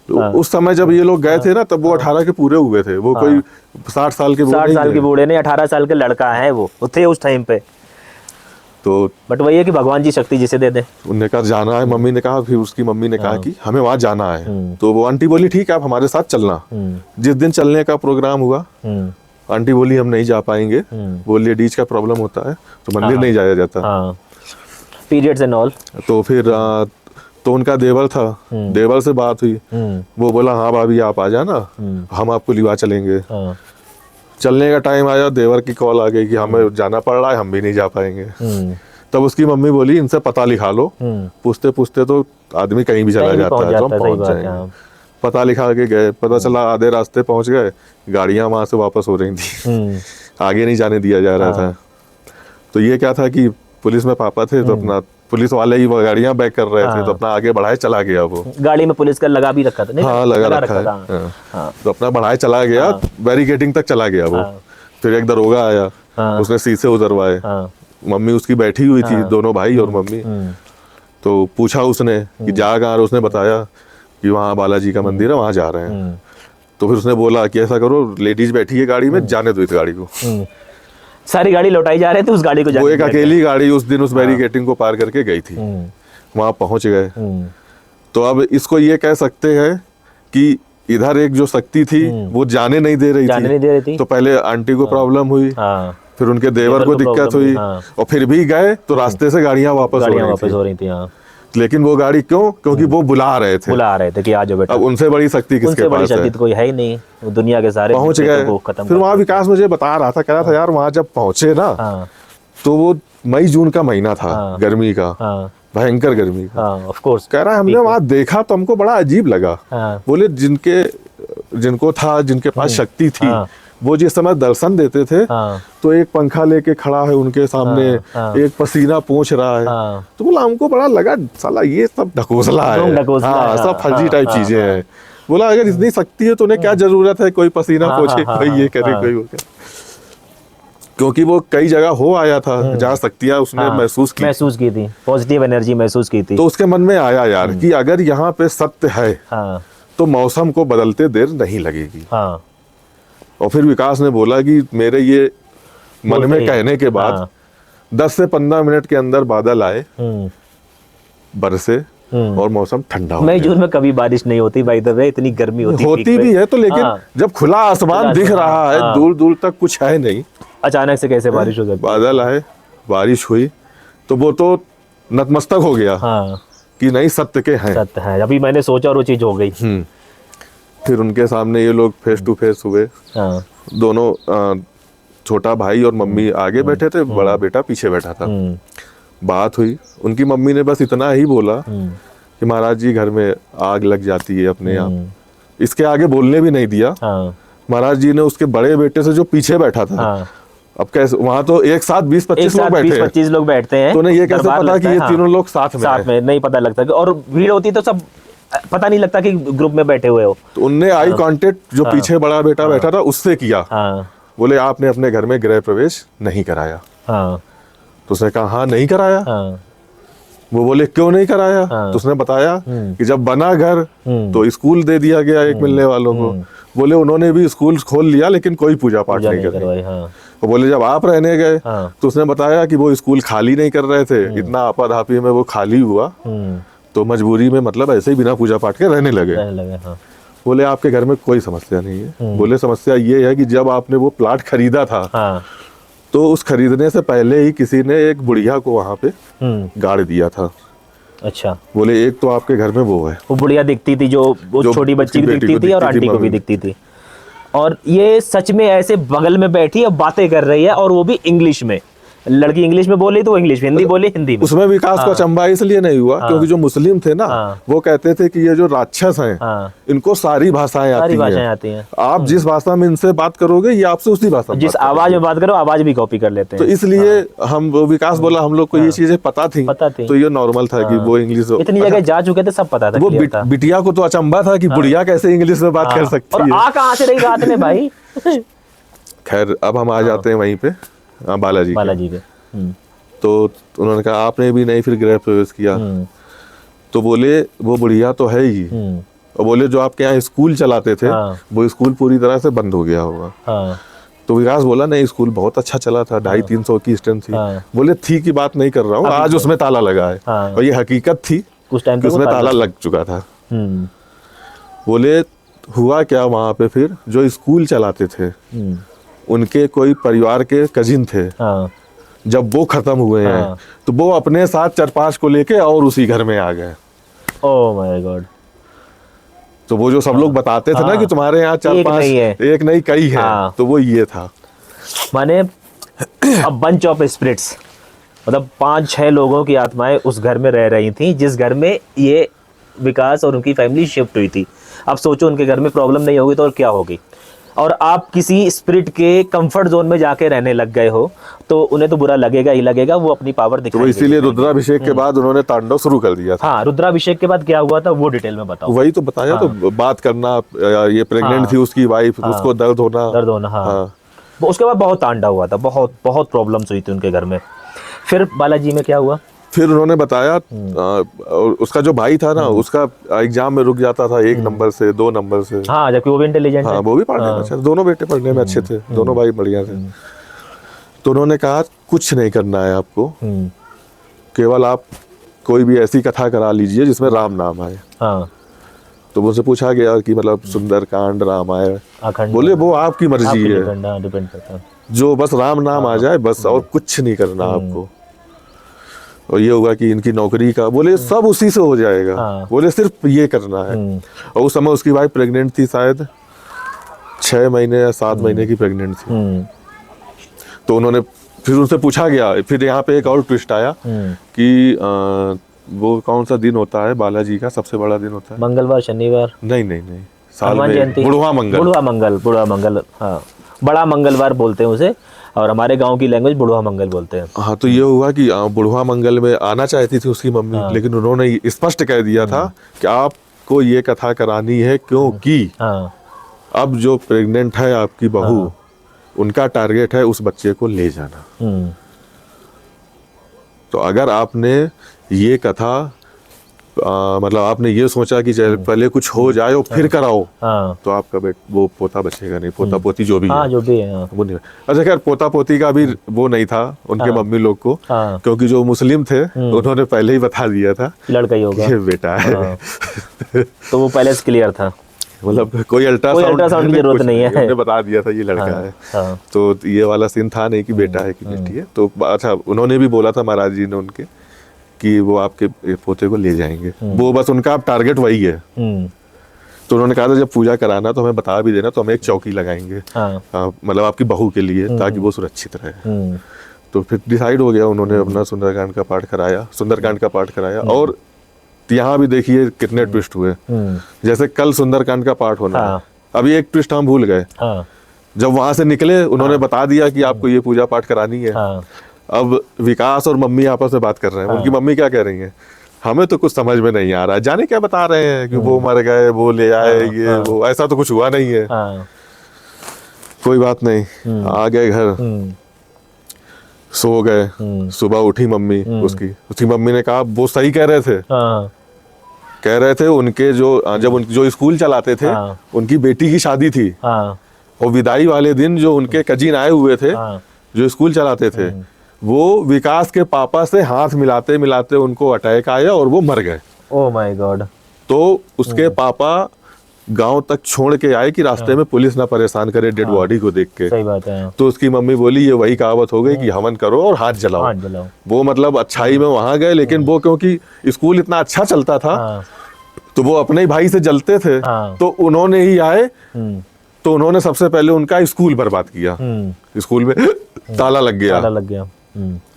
तो उस समय जब ये लोग गए थे ना, तब वो 18 के पूरे हुए थे। वो कोई 60 साल के 60 साल के बूढ़े नहीं, 18 साल के लड़का है वो थे उस टाइम पे। तो बट वही है कि भगवान जी शक्ति जिसे दे दे। उन्होंने कहा जाना है, मम्मी ने कहा। फिर उसकी मम्मी ने कहा कि हमें वहां जाना है। तो वो आंटी बोली ठीक है आप हमारे साथ चलना। जिस दिन चलने का प्रोग्राम हुआ, आंटी बोली हम नहीं जा पाएंगे, वो लेडीज का प्रॉब्लम होता है तो मंदिर नहीं जाया जाता। Periods and all. तो फिर तो उनका देवर था, देवर से बात हुई। वो बोला हाँ भाभी आप आ जाना, हम आपको लिवा चलेंगे। चलने का टाइम आया, देवर की कॉल आ गई कि हमें जाना पड़ रहा है, हम भी नहीं जा पाएंगे। तब उसकी मम्मी बोली इनसे पता लिखा लो। पूछते पूछते तो आदमी कहीं भी चला जाता है, तो हम पहुंच जाएंगे। पता लिखा के गए, पता चला आधे रास्ते पहुंच गए, गाड़ियां वहां से वापस हो रही थी, आगे नहीं जाने दिया जा रहा था। तो ये क्या था कि पुलिस में पापा थे तो अपना पुलिस वाले ही वो गाड़ियां बैक कर रहे थे, तो अपना आगे बढ़ाए चला गया। वो गाड़ी में पुलिस का लगा भी रखा था। नहीं, हाँ लगा रखा है। तो अपना बढ़ाए चला गया, बैरिकेडिंग तक चला गया वो। फिर एक दरोगा आया, उसने शीशे उतरवाए। मम्मी उसकी बैठी हुई थी, दोनों भाई और मम्मी। तो पूछा उसने कि जा कहाँ, उसने बताया कि वहाँ बालाजी का मंदिर है, वहाँ जा रहे हैं। तो फिर उसने बोला कि ऐसा करो, लेडीज बैठी है गाड़ी में, जाने दो इस गाड़ी को। सारी गाड़ी लौटाई जा रहे थे, उस गाड़ी को वो एक अकेली गाड़ी उस दिन उस बैरिकेडिंग को पार करके गई थी। वहां पहुंच गए। तो अब इसको ये कह सकते हैं कि इधर एक जो शक्ति थी वो जाने नहीं दे रही थी। तो पहले आंटी को प्रॉब्लम हुई, फिर उनके देवर को दिक्कत हुई, और फिर भी गए तो रास्ते से गाड़ियां वापस हो रही थी। लेकिन वो गाड़ी क्यों? क्योंकि वो बुला रहे थे कि आ जाओ बेटा। अब उनसे बड़ी शक्ति किसके पास है? तो कोई है ही नहीं, वो दुनिया के सारे पहुंच गए। फिर वहाँ विकास मुझे बता रहा था, कह रहा था यार वहाँ जब पहुंचे ना, तो वो मई जून का महीना था, गर्मी का, भयंकर गर्मी का। ऑफ कोर्स कह रहा है हमने वहाँ देखा तो हमको बड़ा अजीब लगा। बोले जिनको था, जिनके पास शक्ति थी, वो जिस समय दर्शन देते थे तो एक पंखा लेके खड़ा है उनके सामने, एक पसीना पोंछ रहा है। तो बोला हमको बड़ा लगा साला ये सब ढकोसला है, सब फर्जी टाइप चीजें हैं। बोला अगर इतनी शक्ति है तो उन्हें क्या जरूरत है कोई पसीना पोंछे, कोई ये करे, कोई वो करे। क्योंकि वो कई जगह हो आया था जहाँ शक्तियाँ उसने महसूस की थी, पॉजिटिव एनर्जी महसूस की थी। तो उसके मन में आया यार कि अगर यहाँ पे सत्य है तो मौसम को बदलते देर नहीं लगेगी। और फिर विकास ने बोला कि मेरे ये मन में कहने के बाद 10 से 15 मिनट के अंदर बादल आए, बरसे, और मौसम ठंडा हो मई गया। जून में कभी बारिश नहीं होती बाय द वे, इतनी गर्मी होती होती भी है तो, लेकिन जब खुला आसमान दिख रहा है, दूर दूर तक कुछ है नहीं, अचानक से कैसे बारिश हो सकती है? बादल आए, बारिश हुई, तो वो तो नतमस्तक हो गया हाँ, कि नहीं, सत्य के हैं। सत्य है, अभी मैंने सोचा और वो चीज हो गई। फिर उनके सामने ये लोग फेस टू फेस हुए, हाँ, दोनों, छोटा भाई और मम्मी आगे बैठे थे, बड़ा बेटा पीछे बैठा था। बात हुई, उनकी मम्मी ने बस इतना ही बोला कि महाराज जी घर में आग लग जाती है अपने आप। इसके आगे बोलने भी नहीं दिया। हाँ, महाराज जी ने उसके बड़े बेटे से जो पीछे बैठा था, हाँ, अब कैसे, वहां तो एक साथ 20-25 लोग बैठे हैं, 20-25 लोग बैठते हैं, तो उन्हें ये कैसे दरबार पता कि लगता ये है, तीनों लोग साथ में साथ हैं? में नहीं पता लगता, और भीड़ होती तो सब पता नहीं लगता कि ग्रुप में बैठे हुए हो। तो उनने आई कांटेक्ट जो पीछे बड़ा बेटा बैठा था उससे किया। हाँ, बोले आपने अपने घर में गृह प्रवेश नहीं कराया? हाँ, तो उसने कहा हाँ नहीं कराया। हाँ, वो बोले क्यों नहीं कराया? तो उसने बताया कि जब बना घर तो स्कूल दे दिया गया एक मिलने वालों को। बोले उन्होंने भी स्कूल खोल लिया लेकिन कोई पूजा पाठ पूजा नहीं नहीं करी। करवाई। हाँ, तो बोले जब आप रहने गए हाँ, तो उसने बताया कि वो स्कूल खाली नहीं कर रहे थे, इतना आपाधापी में वो खाली हुआ, तो मजबूरी में मतलब ऐसे ही बिना पूजा पाठ के रहने लगे। रहने लगे। हाँ, बोले आपके घर में कोई समस्या नहीं है। बोले समस्या ये है कि जब आपने वो प्लाट खरीदा था, हाँ, तो उस खरीदने से पहले ही किसी ने एक बुढ़िया को वहां पे गाड़ दिया था। अच्छा, बोले एक तो आपके घर में वो है, वो बुढ़िया दिखती थी, जो वो जो छोटी बच्ची उसकी भी बेटी दिखती को थी और दिखती थी, आंटी को भी मम्मी। दिखती थी, और ये सच में ऐसे बगल में बैठी है, बातें कर रही है, और वो भी इंग्लिश में। लड़की इंग्लिश में बोली तो वो इंग्लिश में, हिंदी बोली हिंदी में। उसमें विकास को अचंभा इसलिए नहीं हुआ क्योंकि जो मुस्लिम थे ना, वो कहते थे कि ये जो राक्षस हैं, हाँ, इनको सारी भाषाएं सारी आती भाषाएं हैं। आती हैं। आप जिस भाषा में इनसे बात करोगे ये आपसे उसी भाषा में जिस बात आवाज में बात करो आवाज भी कॉपी कर लेते तो हैं। इसलिए हम, विकास बोला हम लोग को ये चीजें पता थी, तो ये नॉर्मल था कि वो इंग्लिश। इतनी जगह जा चुके थे, सब पता था, वो clear था। बिटिया को तो अचंभा था कि बुढ़िया कैसे इंग्लिश में बात कर सकती और है। आ कहाँ से रही रात में भाई? खैर अब हम आ जाते हैं वहीं पे, बालाजी के। बालाजी पे। तो उन्होंने कहा आपने भी नहीं फिर गृह प्रवेश किया? तो बोले वो बुढ़िया तो है ही, और बोले जो आपके यहाँ स्कूल चलाते थे वो स्कूल पूरी तरह से बंद हो गया होगा। हाँ, तो विकास बोला नहीं, स्कूल बहुत अच्छा चला था, 250-300 की स्ट्रेंथ थी। बोले थी की बात नहीं कर रहा हूँ, आज उसमें ताला लगा है, और ये हकीकत थी उस टाइम कि उसमें ताला लग चुका था। बोले हुआ क्या वहां पे, फिर जो स्कूल चलाते थे उनके कोई परिवार के कजिन थे, जब वो खत्म हुए हैं तो वो अपने साथ 4-5 को लेके और उसी घर में आ गए। Oh my God. तो वो जो सब लोग बताते थे ना कि तुम्हारे यहाँ 4-5 एक नहीं कई है, तो वो ये था, माने अ बंच ऑफ स्पिरिट्स, मतलब 5-6 लोगों की आत्माएं उस घर में रह रही थी जिस घर में ये विकास और उनकी फैमिली शिफ्ट हुई थी। अब सोचो उनके घर में प्रॉब्लम नहीं होगी तो और क्या होगी, और आप किसी स्पिरिट के कंफर्ट जोन में जाके रहने लग गए हो तो उन्हें तो बुरा लगेगा ही लगेगा, वो अपनी पावर तो दिखाएंगे। इसीलिए रुद्राभिषेक के बाद उन्होंने तांडव शुरू कर दिया था। हाँ, रुद्राभिषेक के बाद क्या हुआ था वो डिटेल में बताओ। वही तो बताया, तो बात करना, ये प्रेग्नेंट थी उसकी वाइफ, उसको दर्द होना। हाँ। उसके बाद बहुत तांडव हुआ था, बहुत बहुत प्रॉब्लम्स हुई थी उनके घर में। फिर बालाजी में क्या हुआ? फिर उन्होंने बताया उसका जो भाई था ना, उसका एग्जाम में रुक जाता था 1 नंबर से 2 नंबर से। हाँ, जबकि वो भी इंटेलिजेंट है। वो भी पढ़ने में अच्छा, दोनों बेटे पढ़ने में अच्छे थे, दोनों भाई बढ़िया थे। तो उन्होंने कहा कुछ नहीं करना है आपको, केवल आप कोई भी ऐसी कथा करा लीजिए जिसमें राम नाम आए। हाँ। तो मुझसे पूछा गया कि मतलब सुंदरकांड, रामायण, बोले वो आपकी मर्जी है, डिपेंड करता है, जो बस राम नाम आ जाए बस, और कुछ नहीं करना आपको। और ये होगा कि इनकी नौकरी का, बोले सब उसी से हो जाएगा। बोले सिर्फ ये करना है। और उस समय उसकी वाइफ प्रेग्नेंट थी, शायद 6 महीने या 7 महीने की प्रेग्नेंट थी। तो उन्होंने फिर उनसे पूछा गया, फिर यहाँ पे एक और ट्विस्ट आया कि वो कौन सा दिन होता है बालाजी का सबसे बड़ा दिन होता है? मंगलवार, शनिवार? नहीं, साल में बुढ़वा मंगल। हाँ, बड़ा मंगलवार बोलते हैं उसे, और हमारे गांव की लैंग्वेज बुढ़वा मंगल बोलते हैं। हाँ, तो ये हुआ कि बुढ़वा मंगल में आना चाहती थी उसकी मम्मी, लेकिन उन्होंने स्पष्ट कह दिया था कि आपको ये कथा करानी है क्योंकि अब जो प्रेग्नेंट है आपकी बहू, उनका टारगेट है उस बच्चे को ले जाना। तो अगर आपने ये कथा मतलब आपने ये सोचा कि चल पहले कुछ हो जाए और फिर कराओ, हाँ तो आपका वो पोता बचेगा नहीं, पोता पोती जो भी हाँ है जो भी है, हाँ वो नहीं। अच्छा खैर, पोता पोती का भी वो नहीं था उनके मम्मी लोग को, हाँ। क्योंकि जो मुस्लिम थे उन्होंने पहले ही बता दिया था लड़का ही होगा, ये बेटा है। हाँ। तो वो पहले से क्लियर था, मतलब कोई अल्ट्रासाउंड की जरूरत नहीं है, उन्होंने बता दिया था ये लड़का है। हाँ। तो ये वाला सीन था नहीं कि बेटा है कि बेटी है। तो अच्छा, उन्होंने भी बोला था महाराज जी ने उनके कि वो आपके पोते को ले जाएंगे, वो बस उनका अब टारगेट वही है। तो उन्होंने कहा था जब पूजा कराना तो हमें बता भी देना, तो हम एक चौकी लगाएंगे, मतलब आपकी बहू के लिए, ताकि वो सुरक्षित रहे। तो फिर डिसाइड हो गया, उन्होंने अपना सुंदरकांड का पाठ कराया। और यहाँ भी देखिए कितने ट्विस्ट हुए। जैसे कल सुंदरकांड का पाठ होना है, अभी एक ट्विस्ट हम भूल गए। जब वहां से निकले उन्होंने बता दिया कि आपको ये पूजा पाठ करानी है। अब विकास और मम्मी आपस में बात कर रहे हैं। उनकी मम्मी क्या कह रही है, हमें तो कुछ समझ में नहीं आ रहा है, जाने क्या बता रहे हैं कि वो मर गए, वो ले आए, ये वो, ऐसा तो कुछ हुआ नहीं है। कोई बात नहीं, आ गए घर, सो गए। सुबह उठी मम्मी, उसकी मम्मी ने कहा वो सही कह रहे थे उनके जो स्कूल चलाते थे, उनकी बेटी की शादी थी, और विदाई वाले दिन जो उनके कजिन आए हुए थे जो स्कूल चलाते थे, वो विकास के पापा से हाथ मिलाते मिलाते उनको अटैक आया और वो मर गए। Oh my God. तो उसके पापा गांव तक छोड़ के आए कि रास्ते में पुलिस ना परेशान करे डेड बॉडी को देख के। सही बात है। तो उसकी मम्मी बोली ये वही कहावत हो गई कि हवन करो और हाथ जलाओ। वो मतलब अच्छाई में वहां गए, लेकिन वो क्योंकि स्कूल इतना अच्छा चलता था तो वो अपने ही भाई से जलते थे, तो उन्होंने ही आए, तो उन्होंने सबसे पहले उनका स्कूल बर्बाद किया। स्कूल में ताला लग गया,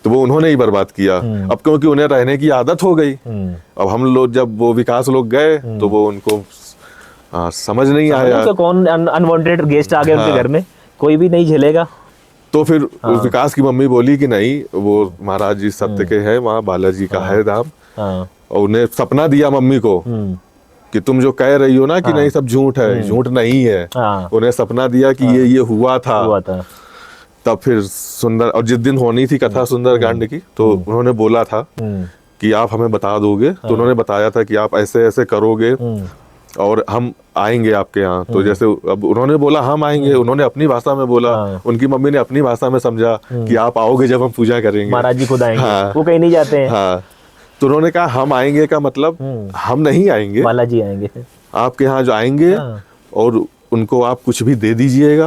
तो वो उन्होंने ही बर्बाद किया। अब क्योंकि उन्हें रहने की आदत हो गई, अब हम लोग जब वो विकास लोग गए तो वो उनको समझ नहीं आया तो कौन अनवांटेड गेस्ट आ गए उनके घर में, कोई भी नहीं झेलेगा। तो फिर विकास की मम्मी बोली कि नहीं, वो महाराज जी सत्य के हैं, वहाँ बालाजी का है धाम। और उन्हें सपना दिया मम्मी को कि तुम जो कह रही हो ना कि नहीं सब झूठ है, झूठ नहीं है। उन्हें सपना दिया कि ये हुआ था। तब फिर सुंदर, और जिस दिन होनी थी कथा सुंदरकांड की, तो उन्होंने बोला था कि आप हमें बता दोगे। तो उन्होंने बताया था कि आप ऐसे ऐसे करोगे और हम आएंगे आपके यहाँ। तो जैसे अब उन्होंने बोला हम आएंगे, उन्होंने अपनी भाषा में बोला, उनकी मम्मी ने अपनी भाषा में समझा कि आप आओगे जब हम पूजा करेंगे, महाराज जी खुद आएंगे। वो कहीं नहीं जाते हैं। हाँ, तो उन्होंने कहा हम आएंगे का मतलब हम नहीं आएंगे, बालाजी आएंगे, आपके यहाँ जो आएंगे और उनको आप कुछ भी दे दीजिएगा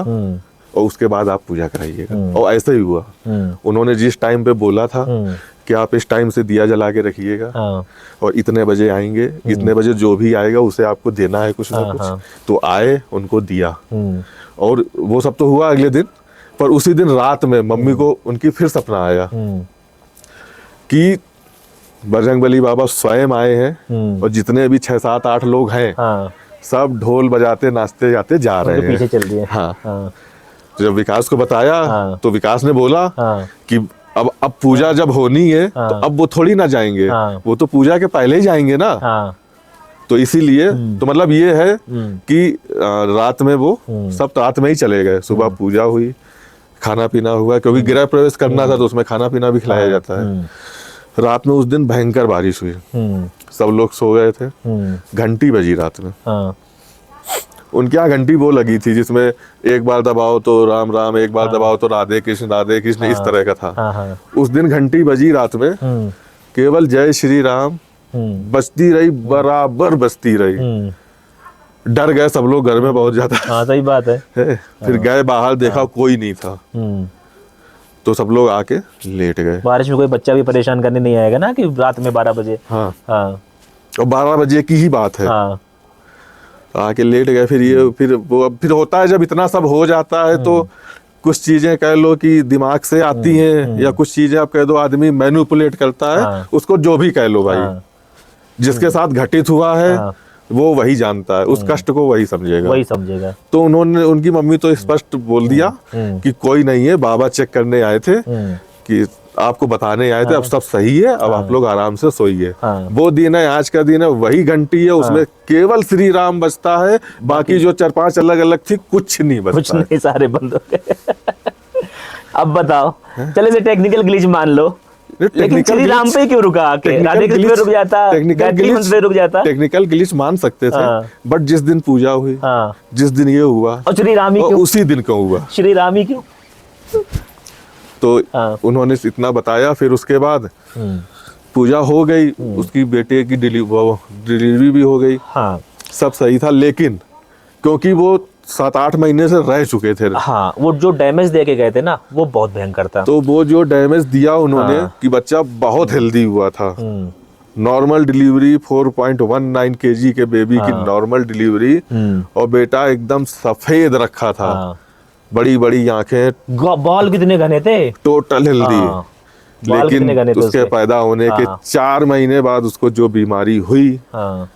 और उसके बाद आप पूजा कराइएगा। और ऐसा ही हुआ। उन्होंने जिस टाइम पे बोला था कि आप इस टाइम से दिया जला के रखिएगा और इतने बजे आएंगे, इतने बजे जो भी आएगा उसे आपको देना है कुछ ना कुछ। तो आए, उनको दिया, और वो सब तो हुआ अगले दिन। पर उसी दिन रात में मम्मी को उनकी फिर सपना आया कि बजरंगबली बाबा स्वयं आए हैं और जितने भी 6, 7, 8 लोग हैं सब ढोल बजाते नाचते जाते जा रहे हैं, पीछे चल रही है। हाँ। जब विकास को बताया तो विकास ने बोला कि अब पूजा जब होनी है तो अब वो थोड़ी ना जाएंगे, वो तो पूजा के पहले ही जाएंगे ना। तो इसीलिए तो मतलब ये है कि रात में वो सब रात में ही चले गए। सुबह पूजा हुई, खाना पीना हुआ, क्योंकि गृह प्रवेश करना था तो उसमें खाना पीना भी खिलाया जाता है। रात में उस दिन भयंकर बारिश हुई, सब लोग सो गए थे। घंटी बजी रात में, उनके यहाँ घंटी वो लगी थी जिसमें एक बार दबाओ तो राम राम, एक बार दबाओ तो राधे कृष्ण, इस तरह का था। उस दिन घंटी बजी रात में, केवल जय श्री राम बजती रही, बराबर बजती रही। डर गए सब लोग घर में बहुत ज्यादा। सही बात है। फिर गए बाहर, देखा कोई नहीं था, तो सब लोग आके लेट गए। बारिश में कोई बच्चा भी परेशान करने नहीं आएगा ना कि रात में 12 बजे। हाँ, और 12 बजे की ही बात है। आके लेट गए। फिर होता है जब इतना सब हो जाता है तो कुछ चीजें कह लो कि दिमाग से आती हैं, या कुछ चीजें आप कह दो आदमी मैनिपुलेट करता है, उसको जो भी कह लो भाई। जिसके साथ घटित हुआ है वो वही जानता है, उस कष्ट को वही समझेगा। तो उनकी मम्मी तो स्पष्ट बोल दिया कि कोई नहीं है, बाबा चेक करने आए थे, कि आपको बताने आए थे, अब सब सही है, अब आप लोग आराम से सोइए। वो दिन है, आज का दिन है, वही घंटी है, उसमें केवल श्री राम बजता है, बाकी जो 4-5 अलग अलग थी कुछ नहीं बजता, कुछ नहीं, सारे बंद हो गए। अब बताओ, चले से टेक्निकल ग्लिच मान लो, लेकिन श्री राम पे क्यों रुका आके? राधे कृष्ण पे रुक जाता, गायत्री मंत्र पे रुक जाता। टेक्निकल ग्लिच मान सकते थे, हाँ। बट जिस दिन पूजा हुई, हाँ। जिस दिन ये हुआ, और श्री राम ही और क्यों? उसी दिन क्यों हुआ? श्री राम ही क्यों? तो हाँ। उन्होंने इतना बताया। फिर उसके बाद पूजा हो गई, उसकी बेटे की डिलीवरी भी हो गई, हाँ सब सही था। लेकिन क्योंकि वो 7-8 महीने से रह चुके थे, हाँ, वो जो डैमेज दे के गए थे ना, वो बहुत भयंकर था। तो वो जो डैमेज दिया उन्होंने, हाँ। कि बच्चा बहुत हेल्दी हुआ था। नॉर्मल डिलीवरी 4.19 kg के बेबी की नॉर्मल डिलीवरी, और बेटा एकदम सफेद रखा था, हाँ। बड़ी बड़ी आंखें, बाल कितने घने थे, टोटल हेल्दी। हाँ। बाल कितने घने लेकिन थे उसके उसके? पैदा होने के हाँ। 4 महीने बाद उसको जो बीमारी हुई, हाँ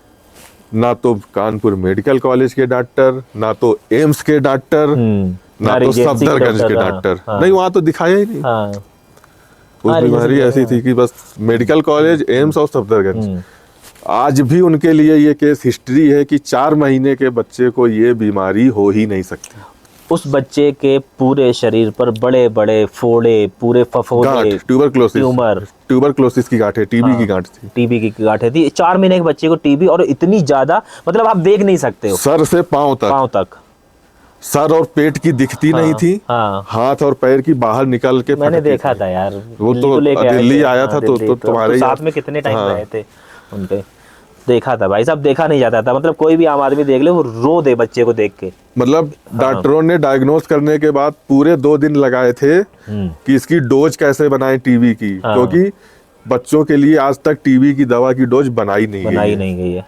ना तो कानपुर मेडिकल कॉलेज के डॉक्टर, ना तो एम्स के डॉक्टर, ना तो रेजेंसी के सफदरगंज के डॉक्टर, डॉक्टर, हाँ। नहीं वहां तो दिखाया ही नहीं। हाँ उस हाँ, बीमारी रेजेंसी ऐसी थी कि बस मेडिकल कॉलेज, एम्स और सफदरगंज। आज भी उनके लिए ये केस हिस्ट्री है कि 4 महीने के बच्चे को ये बीमारी हो ही नहीं सकती। उस बच्चे के पूरे शरीर पर बड़े बड़े फोड़े, पूरे फफोले, गांठ, ट्यूबरक्लोसिस, ट्यूबरक्लोसिस की गांठ है, टीबी की गांठ थी, टीबी की गांठें थी। 4 महीने के बच्चे को टीबी, और इतनी ज्यादा, मतलब आप देख नहीं सकते हो, सर से पांव तक, सर और पेट की दिखती नहीं थी, हाँ। हाथ और पैर की बाहर निकल के मैंने फटती देखा थी। था यार, वो तो लेके आए दिल्ली थे। आया हाँ, था, तो दिल्ली, तुम्हारे साथ में कितने टाइम हाँ। रहे थे उनके, देखा था भाई साहब, देखा नहीं जाता था। मतलब कोई भी आम आदमी देख ले, वो रो दे बच्चे को देख के। मतलब डॉक्टरों ने डायग्नोज करने के बाद पूरे 2 दिन लगाए थे कि इसकी डोज कैसे बनाएं टीबी की, क्योंकि बच्चों के लिए आज तक टीबी की दवा की डोज बनाई नहीं गई है।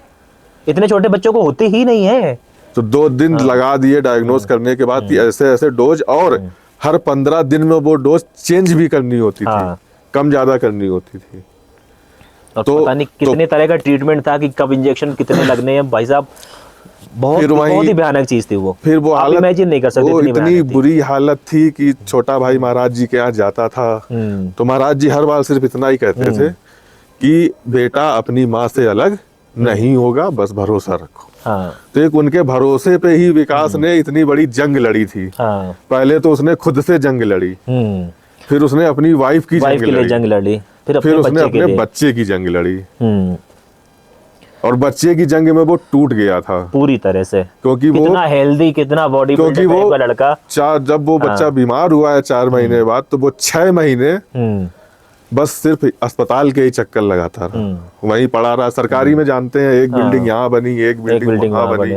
इतने छोटे बच्चों को होती ही नहीं है। तो 2 दिन लगा दिए डायग्नोज करने के बाद, ऐसे ऐसे डोज, और हर 15 दिन में वो डोज चेंज भी करनी होती थी, कम ज्यादा करनी होती थी। और पता नहीं कितने तरह का ट्रीटमेंट था, कि कब इंजेक्शन कितने लगने हैं भाई साहब, बहुत ही भयानक चीज थी वो। फिर वो आप हालत, इमेजिन नहीं कर सकते, वो इतनी भयानक थी। बुरी हालत थी कि छोटा भाई महाराज जी के यहाँ जाता था, तो महाराज जी हर बार सिर्फ इतना ही कहते थे कि बेटा अपनी माँ से अलग नहीं होगा, बस भरोसा रखो। हाँ। तो एक उनके भरोसे पे ही विकास ने इतनी बड़ी जंग लड़ी थी। हाँ। पहले तो उसने खुद से जंग लड़ी, फिर उसने अपनी वाइफ की के लिए जंग लड़ी, फिर उसने अपने बच्चे की जंग लड़ी, और बच्चे की जंग में वो टूट गया था पूरी तरह से, क्योंकि वो कितना हेल्दी, कितना बॉडी क्योंकि वो लड़का, जब वो बच्चा बीमार हुआ है 4 महीने बाद, तो वो 6 महीने बस सिर्फ अस्पताल के ही चक्कर लगाता रहा, वहीं पड़ा रहा। सरकारी में जानते हैं, एक बिल्डिंग यहाँ बनी, एक बिल्डिंग वहाँ बनी,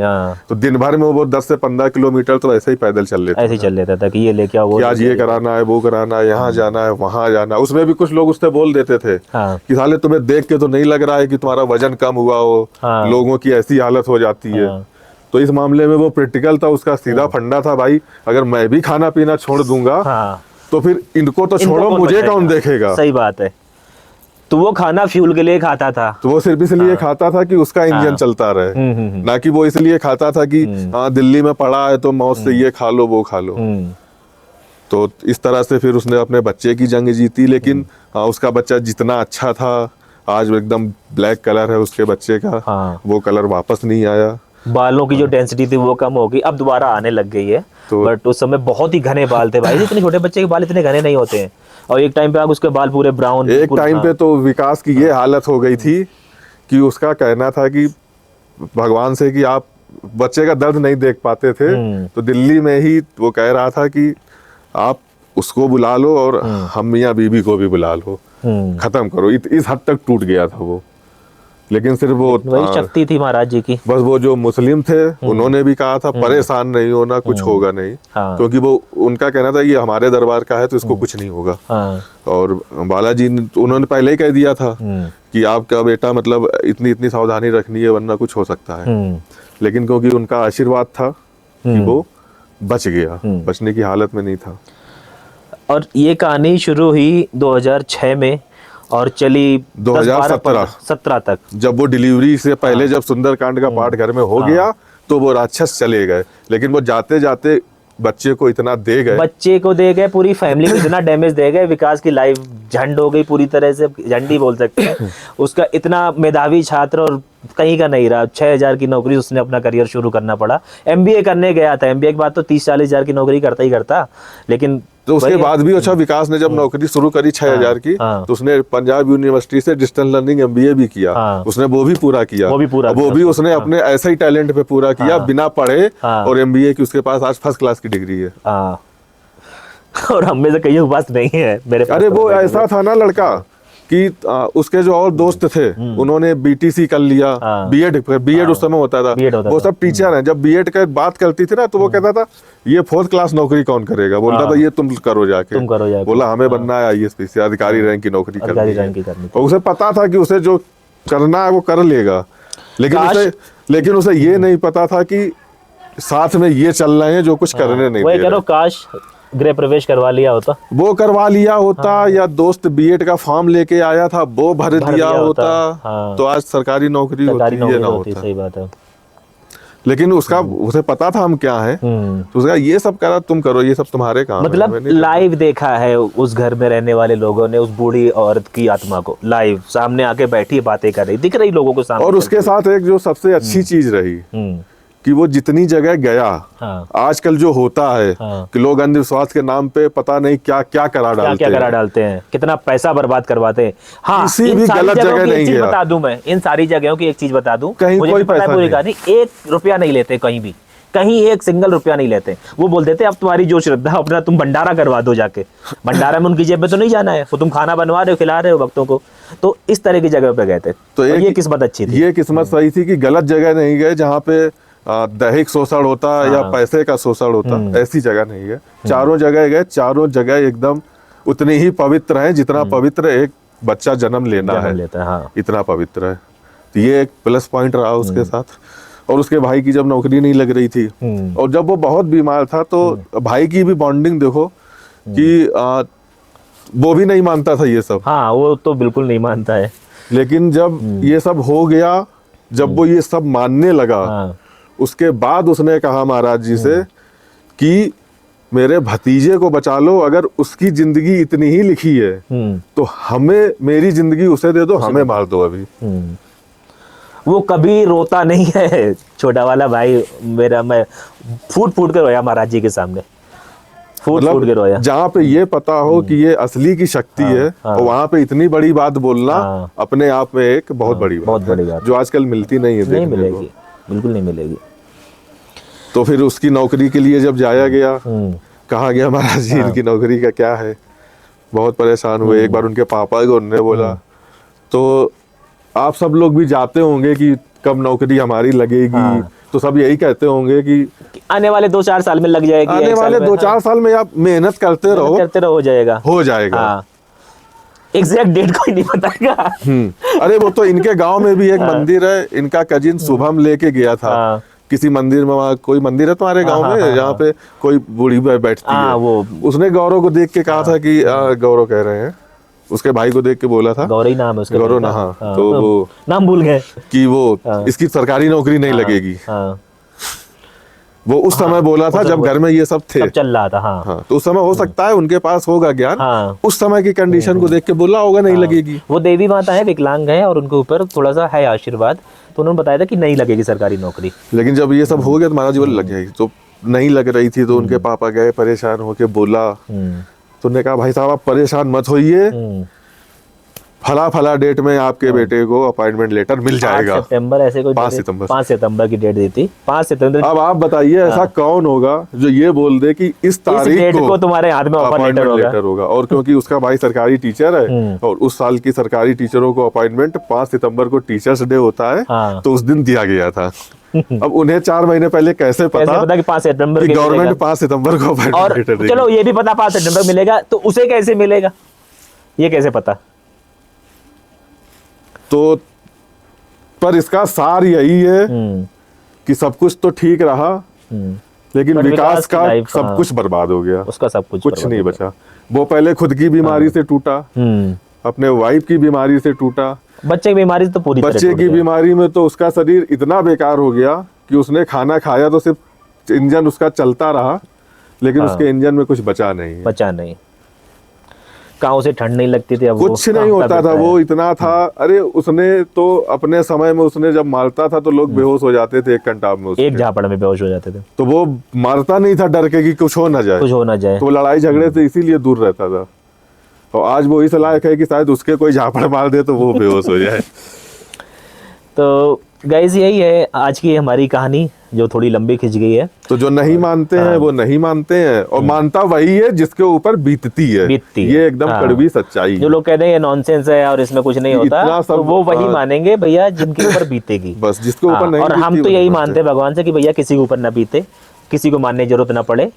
तो दिन भर में वो 10 से 15 किलोमीटर तो ऐसे ही पैदल चल लेता, ऐसे ही चल लेता था कि ये लेके आओ, आज ये कराना है, वो कराना है, यहाँ जाना है, वहाँ जाना है। उसमें भी कुछ लोग उससे बोल देते थे कि साले तुम्हें देख के तो नहीं लग रहा है कि तुम्हारा वजन कम हुआ हो, लोगों की ऐसी हालत हो जाती है। तो इस मामले में वो प्रैक्टिकल था, उसका सीधा फंडा था, भाई अगर मैं भी खाना पीना छोड़ दूंगा तो फिर इनको तो छोड़ो, मुझे कौन देखेगा। सही बात है। तो वो खाना फ्यूल के लिए खाता था, तो वो सिर्फ इसलिए खाता था कि उसका इंजन चलता रहे, ना कि वो इसलिए खाता था कि हाँ दिल्ली में पड़ा है तो मौत से ये खा लो वो खा लो। तो इस तरह से फिर उसने अपने बच्चे की जंग जीती। लेकिन उसका बच्चा जितना अच्छा था, आज एकदम ब्लैक कलर है उसके बच्चे का, वो कलर वापस नहीं आया। बालों की जो डेंसिटी थी वो कम हो गई, अब दोबारा आने लग गई है, बट उस समय बहुत ही घने बाल थे भाई। इतने छोटे बच्चे के बाल इतने घने नहीं होते हैं, और एक टाइम पे आप उसके बाल पूरे ब्राउन, एक टाइम पे तो विकास की ये हालत हो गई थी कि उसका कहना था कि भगवान से कि आप बच्चे का दर्द नहीं देख पाते थे, तो दिल्ली में ही वो कह रहा था कि आप उसको बुला लो और हम मियाँ बीबी को भी बुला लो, खत्म करो। इस हद तक टूट गया था वो। लेकिन सिर्फ वो वही शक्ति थी महाराज जी की। बस वो जो मुस्लिम थे उन्होंने भी कहा था परेशान नहीं होना, कुछ होगा नहीं, क्योंकि वो उनका कहना था ये हमारे दरबार का है तो इसको कुछ नहीं होगा। और बालाजी उन्होंने पहले ही कह दिया था कि आपका बेटा मतलब इतनी सावधानी रखनी है वरना कुछ हो सकता है। लेकिन क्योंकि उनका आशीर्वाद था कि वो बच गया, बचने की हालत में नहीं था। और ये कहानी शुरू हुई 2006 में और चली 2017 तक। जब वो डिलीवरी से पहले जब सुंदरकांड का पाठ घर में हो गया तो वो राक्षस चले गए, लेकिन वो जाते जाते बच्चे को इतना दे गए, पूरी फैमिली को इतना डैमेज दे गए, विकास की लाइफ झंड हो गई पूरी तरह से, झंडी बोल सकते हैं। उसका इतना मेधावी छात्र और कहीं का नहीं रहा, 6,000 की नौकरी उसने अपना करियर शुरू करना पड़ा। MBA करने गया था, MBA के बाद तो 30-40 हज़ार की नौकरी करता ही करता, लेकिन तो उसके वही- बाद भी अच्छा विकास ने जब नौकरी शुरू करी 6,000 की, हाँ। तो उसने पंजाब यूनिवर्सिटी से डिस्टेंस लर्निंग MBA भी किया। हाँ। उसने वो भी पूरा किया। वो भी पूरा अब वो किया भी उसने, उसने अपने ऐसे ही टैलेंट पे पूरा किया, बिना पढ़े। हाँ। और MBA की उसके पास आज फर्स्ट क्लास की डिग्री है। हाँ और हम में से कईयों के पास नहीं है, मेरे पास अरे तो वो है। ऐसा था ना लड़का कि उसके जो और दोस्त थे उन्होंने BTC कर लिया, हाँ। बीएड उस समय होता था। B.Ed होता वो था। सब टीचर हैं। जब बीएड का बात करती थी ना, तो वो कहता था ये 4th क्लास नौकरी कौन करेगा। बोलता था ये तुम करो जाके। तुम करो जाके। बोला हमें बनना है IAS अधिकारी रैंक की नौकरी अधिकारी करनी है। रैंक की करनी थी। और उसे पता था कि उसे जो करना है वो कर लेगा, लेकिन उसे ये नहीं पता था कि साथ में ये चल रहे हैं जो कुछ करने नहीं वही दे कह रहे। रहा हूं, काश गृह प्रवेश करवा लिया होता। वो करवा लिया होता, या दोस्त बीएड का फॉर्म लेके आया था वो भर दिया दिया होता, हाँ। तो आज सरकारी नौकरी सरकारी होती है नौकरी ना होती, होता। सही बात है। लेकिन उसका उसे पता था हम क्या हैं, तो उसका ये सब करा, तुम करो, ये सब तुम्हारे काम है, मतलब हमें नहीं करना। लाइव देखा है उस घर में रहने वाले लोगों ने उस बूढ़ी औरत की आत्मा को, लाइव सामने आके बैठी बातें कर रही, दिख रही लोगों को सामने। और उसके साथ एक जो सबसे अच्छी चीज रही कि वो जितनी जगह गया, हाँ। आजकल जो होता है हाँ। कि लोग अंधविश्वास के नाम पे पता नहीं क्या क्या करा क्या डालते क्या करा हैं। डालते हैं, कितना पैसा बर्बाद करवाते हैं। हाँ, किसी इन भी सारी गलत जगहों जगह की एक नहीं चीज गया। बता दूं मैं, इन सारी जगहों की एक चीज बता दूं, कहीं मुझे कोई भी पता है पैसा पूरी नहीं। कहानी, 1 रुपया नहीं लेते कहीं भी, कहीं एक सिंगल रुपया नहीं लेते। वो बोल देते अब तुम्हारी जो श्रद्धा अपना तुम भंडारा करवा दो जाके। भंडारा में उनकी जेब में तो नहीं जाना है, वो तुम खाना बनवा रहे हो, खिला रहे हो भक्तों को। तो इस तरह की जगह पे गए थे, तो और ये किस्मत अच्छी थी। ये किस्मत सही थी कि गलत जगह नहीं गए जहाँ पे दैहिक शोषण होता या पैसे का शोषण होता, ऐसी जगह नहीं है। चारों जगह गए, चारों जगह एकदम उतनी ही पवित्र है जितना पवित्र एक बच्चा जन्म लेना जन्म है, लेता है, हाँ। इतना पवित्र है। तो ये एक प्लस पॉइंट रहा उसके साथ। और उसके भाई की जब नौकरी नहीं लग रही थी, और जब वो बहुत बीमार था, तो भाई की भी बॉन्डिंग देखो कि वो भी नहीं मानता था ये सब। हाँ, वो तो बिल्कुल नहीं मानता है। लेकिन जब ये सब हो गया, जब वो ये सब मानने लगा, हाँ। उसके बाद उसने कहा महाराज जी से कि मेरे भतीजे को बचा लो, अगर उसकी जिंदगी इतनी ही लिखी है तो हमें, मेरी जिंदगी उसे दे दो, हमें मार दो अभी। वो कभी रोता नहीं है, छोटा वाला भाई मेरा। मैं फूट फूट कर रोया महाराज जी के सामने, फूट फूट के रोया। जहाँ पे ये पता हो कि ये असली की शक्ति है, और वहाँ पे इतनी बड़ी बात बोलना हाँ। अपने आप में एक बहुत बड़ी बहुत बात बड़ी है, बात जो आजकल मिलती नहीं है नहीं देखने को। मिलेगी, बिल्कुल नहीं मिलेगी। तो फिर उसकी नौकरी के लिए जब जाया गया, कहा गया महाराज जी इनकी नौकरी का क्या है, बहुत परेशान हुए। एक बार उनके पापा को उन्होंने बोला, तो आप सब लोग भी जाते होंगे कि कब नौकरी हमारी लगेगी, तो सब यही कहते होंगे कि आने वाले 2-4 साल में लग जाएगी, आने वाले 2-4 साल में आप मेहनत करते रहो, करते रहो, हो जाएगा। हाँ। एग्जैक्ट डेट कोई नहीं बताएगा। अरे वो तो इनके गांव में भी एक मंदिर है, इनका कजिन शुभम लेके गया था हाँ। किसी मंदिर में। वहाँ कोई मंदिर है तुम्हारे गांव में जहाँ पे कोई बूढ़ी बैठती है, वो उसने गौरव को देख के कहा था कि गौरव कह रहे हैं, उसके भाई को देख के बोला था, गौरव नाम है उसका, गौरव ना, हाँ, तो वो नाम भूल गए कि वो इसकी सरकारी नौकरी नहीं लगेगी। हाँ। वो उस समय बोला था जब घर में ये सब थे, सब चल रहा था। हाँ। हाँ, तो उस समय हो सकता है उनके पास होगा ज्ञान, हाँ। उस समय की कंडीशन को देख के बोला होगा नहीं लगेगी। वो देवी माता है, विकलांग है, और उनके ऊपर थोड़ा सा है आशीर्वाद, तो उन्होंने बताया था कि नहीं लगेगी सरकारी नौकरी। लेकिन जब ये सब हो गया तो महाराज जी बोले लग जाएगी, तो नहीं लग रही थी। तो उनके पापा गए, परेशान होके बोला, तो उन्होंने कहा भाई साहब आप परेशान मत होइए, फला फला डेट में आपके बेटे को अपॉइंटमेंट लेटर मिल जाएगा। 5 सितंबर ऐसे कोई 5 सितंबर 5 सितंबर की डेट दी थी। 5 सितंबर अब आप बताइए ऐसा कौन होगा जो ये बोल दे कि इस इस तारीख डेट को को तुम्हारे हाथ में ऑफर लेटर होगा। लेटर होगा। और क्योंकि उसका भाई सरकारी टीचर है, और उस साल की सरकारी टीचरों को अपॉइंटमेंट 5 सितंबर को टीचर्स डे होता है, हाँ। तो उस दिन दिया गया था। अब उन्हें 4 महीने पहले कैसे पता कि 5 सितंबर कि को गवर्नमेंट मिलेगा। 5 सितंबर को अपॉइंटमेंट और लेटर देगी। चलो ये भी पता 5 सितंबर मिलेगा, तो उसे कैसे मिलेगा, ये कैसे पता? तो पर इसका सार यही है कि सब कुछ तो ठीक रहा, लेकिन पर विकास का लाइफ, सब कुछ बर्बाद हो गया, उसका सब कुछ कुछ नहीं बचा। वो पहले खुद की बीमारी से टूटा, अपने वाइफ की बीमारी से टूटा, बच्चे की बीमारी से तो पूरी तरह बच्चे टूट की गया। बीमारी में तो उसका शरीर इतना बेकार हो गया कि उसने खाना खाया तो सिर्फ इंजन उसका चलता रहा, लेकिन उसके इंजन में कुछ बचा नहीं है। बचा नहीं। कांव से ठंड नहीं लगती थी, अब वो कुछ नहीं कांपता होता था, फिरता है। वो इतना था। अरे उसने तो अपने समय में उसने जब मारता था तो लोग बेहोश हो जाते थे 1 घंटा में उसके। एक झापड़ में बेहोश हो जाते थे, तो वो मारता नहीं था डर के कि कुछ हो ना जाए, कुछ हो ना जाए। तो वो लड़ाई झगड़े से इसीलिए दूर रहता था। और आज वो इस लायक है कि शायद उसके कोई झापड़ मार दे तो वो बेहोश हो जाए। तो गाइस यही है आज की हमारी कहानी, जो थोड़ी लंबी खिंच गई है। तो जो नहीं मानते हैं वो नहीं मानते हैं, और मानता वही है जिसके ऊपर बीतती है। बीतती है। ये एकदम हाँ। कड़वी सच्चाई जो है। लोग कहते हैं ये नॉनसेंस है और इसमें कुछ नहीं होता, इतना सब- तो वो वही हाँ। मानेंगे भैया जिनके ऊपर बीतेगी। बस जिसके ऊपर हाँ, नहीं और हम बीतती तो वो यही नहीं मानते हैं भगवान से कि भैया किसी के ऊपर ना बीते, किसी को मानने की जरूरत ना पड़े।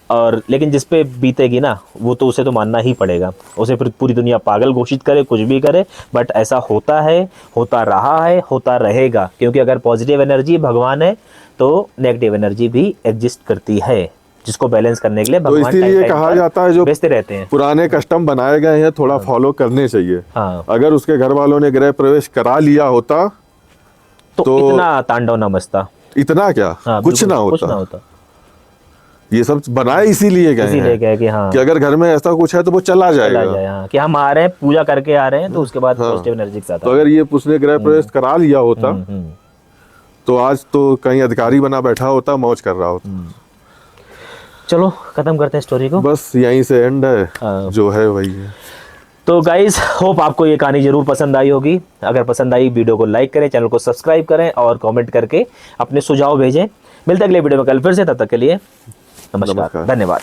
और लेकिन जिस पे बीतेगी ना, वो तो उसे तो मानना ही पड़ेगा। उसे फिर पूरी दुनिया पागल घोषित करे, कुछ भी करे, बट ऐसा होता है, होता रहा है, होता रहेगा। क्योंकि अगर पॉजिटिव एनर्जी भगवान है तो नेगेटिव एनर्जी भी एग्जिस्ट करती है, जिसको बैलेंस करने के लिए तो भगवान इसीलिए टाइम कहा पर जाता है जो भेजते रहते हैं। पुराने कस्टम बनाए गए हैं थोड़ा फॉलो करने चाहिए। हाँ। अगर उसके घर वालों ने गृह प्रवेश करा लिया होता तो इतना तांडव न मचता। इतना क्या हाँ, कुछ बिल्कुल, ना कुछ ना होता। होता। ये सब बनाए इसीलिए गए इसीलिए हैं क्या कि हाँ कि अगर घर में ऐसा कुछ है तो वो चला चला जाएगा। जाए, हाँ, कि हम आ रहे हैं, पूजा करके आ रहे हैं, तो उसके बाद हाँ। पॉजिटिव एनर्जी के साथ तो आ अगर ये उसने गृह प्रवेश करा लिया होता हम्म। तो आज तो कहीं अधिकारी बना बैठा होता, मौज कर रहा होता। चलो खत्म करते हैं स्टोरी को। बस यहीं से एंड है, हाँ। जो है वही है। तो गाइज होप आपको ये कहानी जरूर पसंद आई होगी। अगर पसंद आई वीडियो को लाइक करें, चैनल को सब्सक्राइब करें और कमेंट करके अपने सुझाव भेजें। मिलते हैं अगले वीडियो में कल फिर से, तब तक के लिए नमस्कार, नमस्कार। धन्यवाद।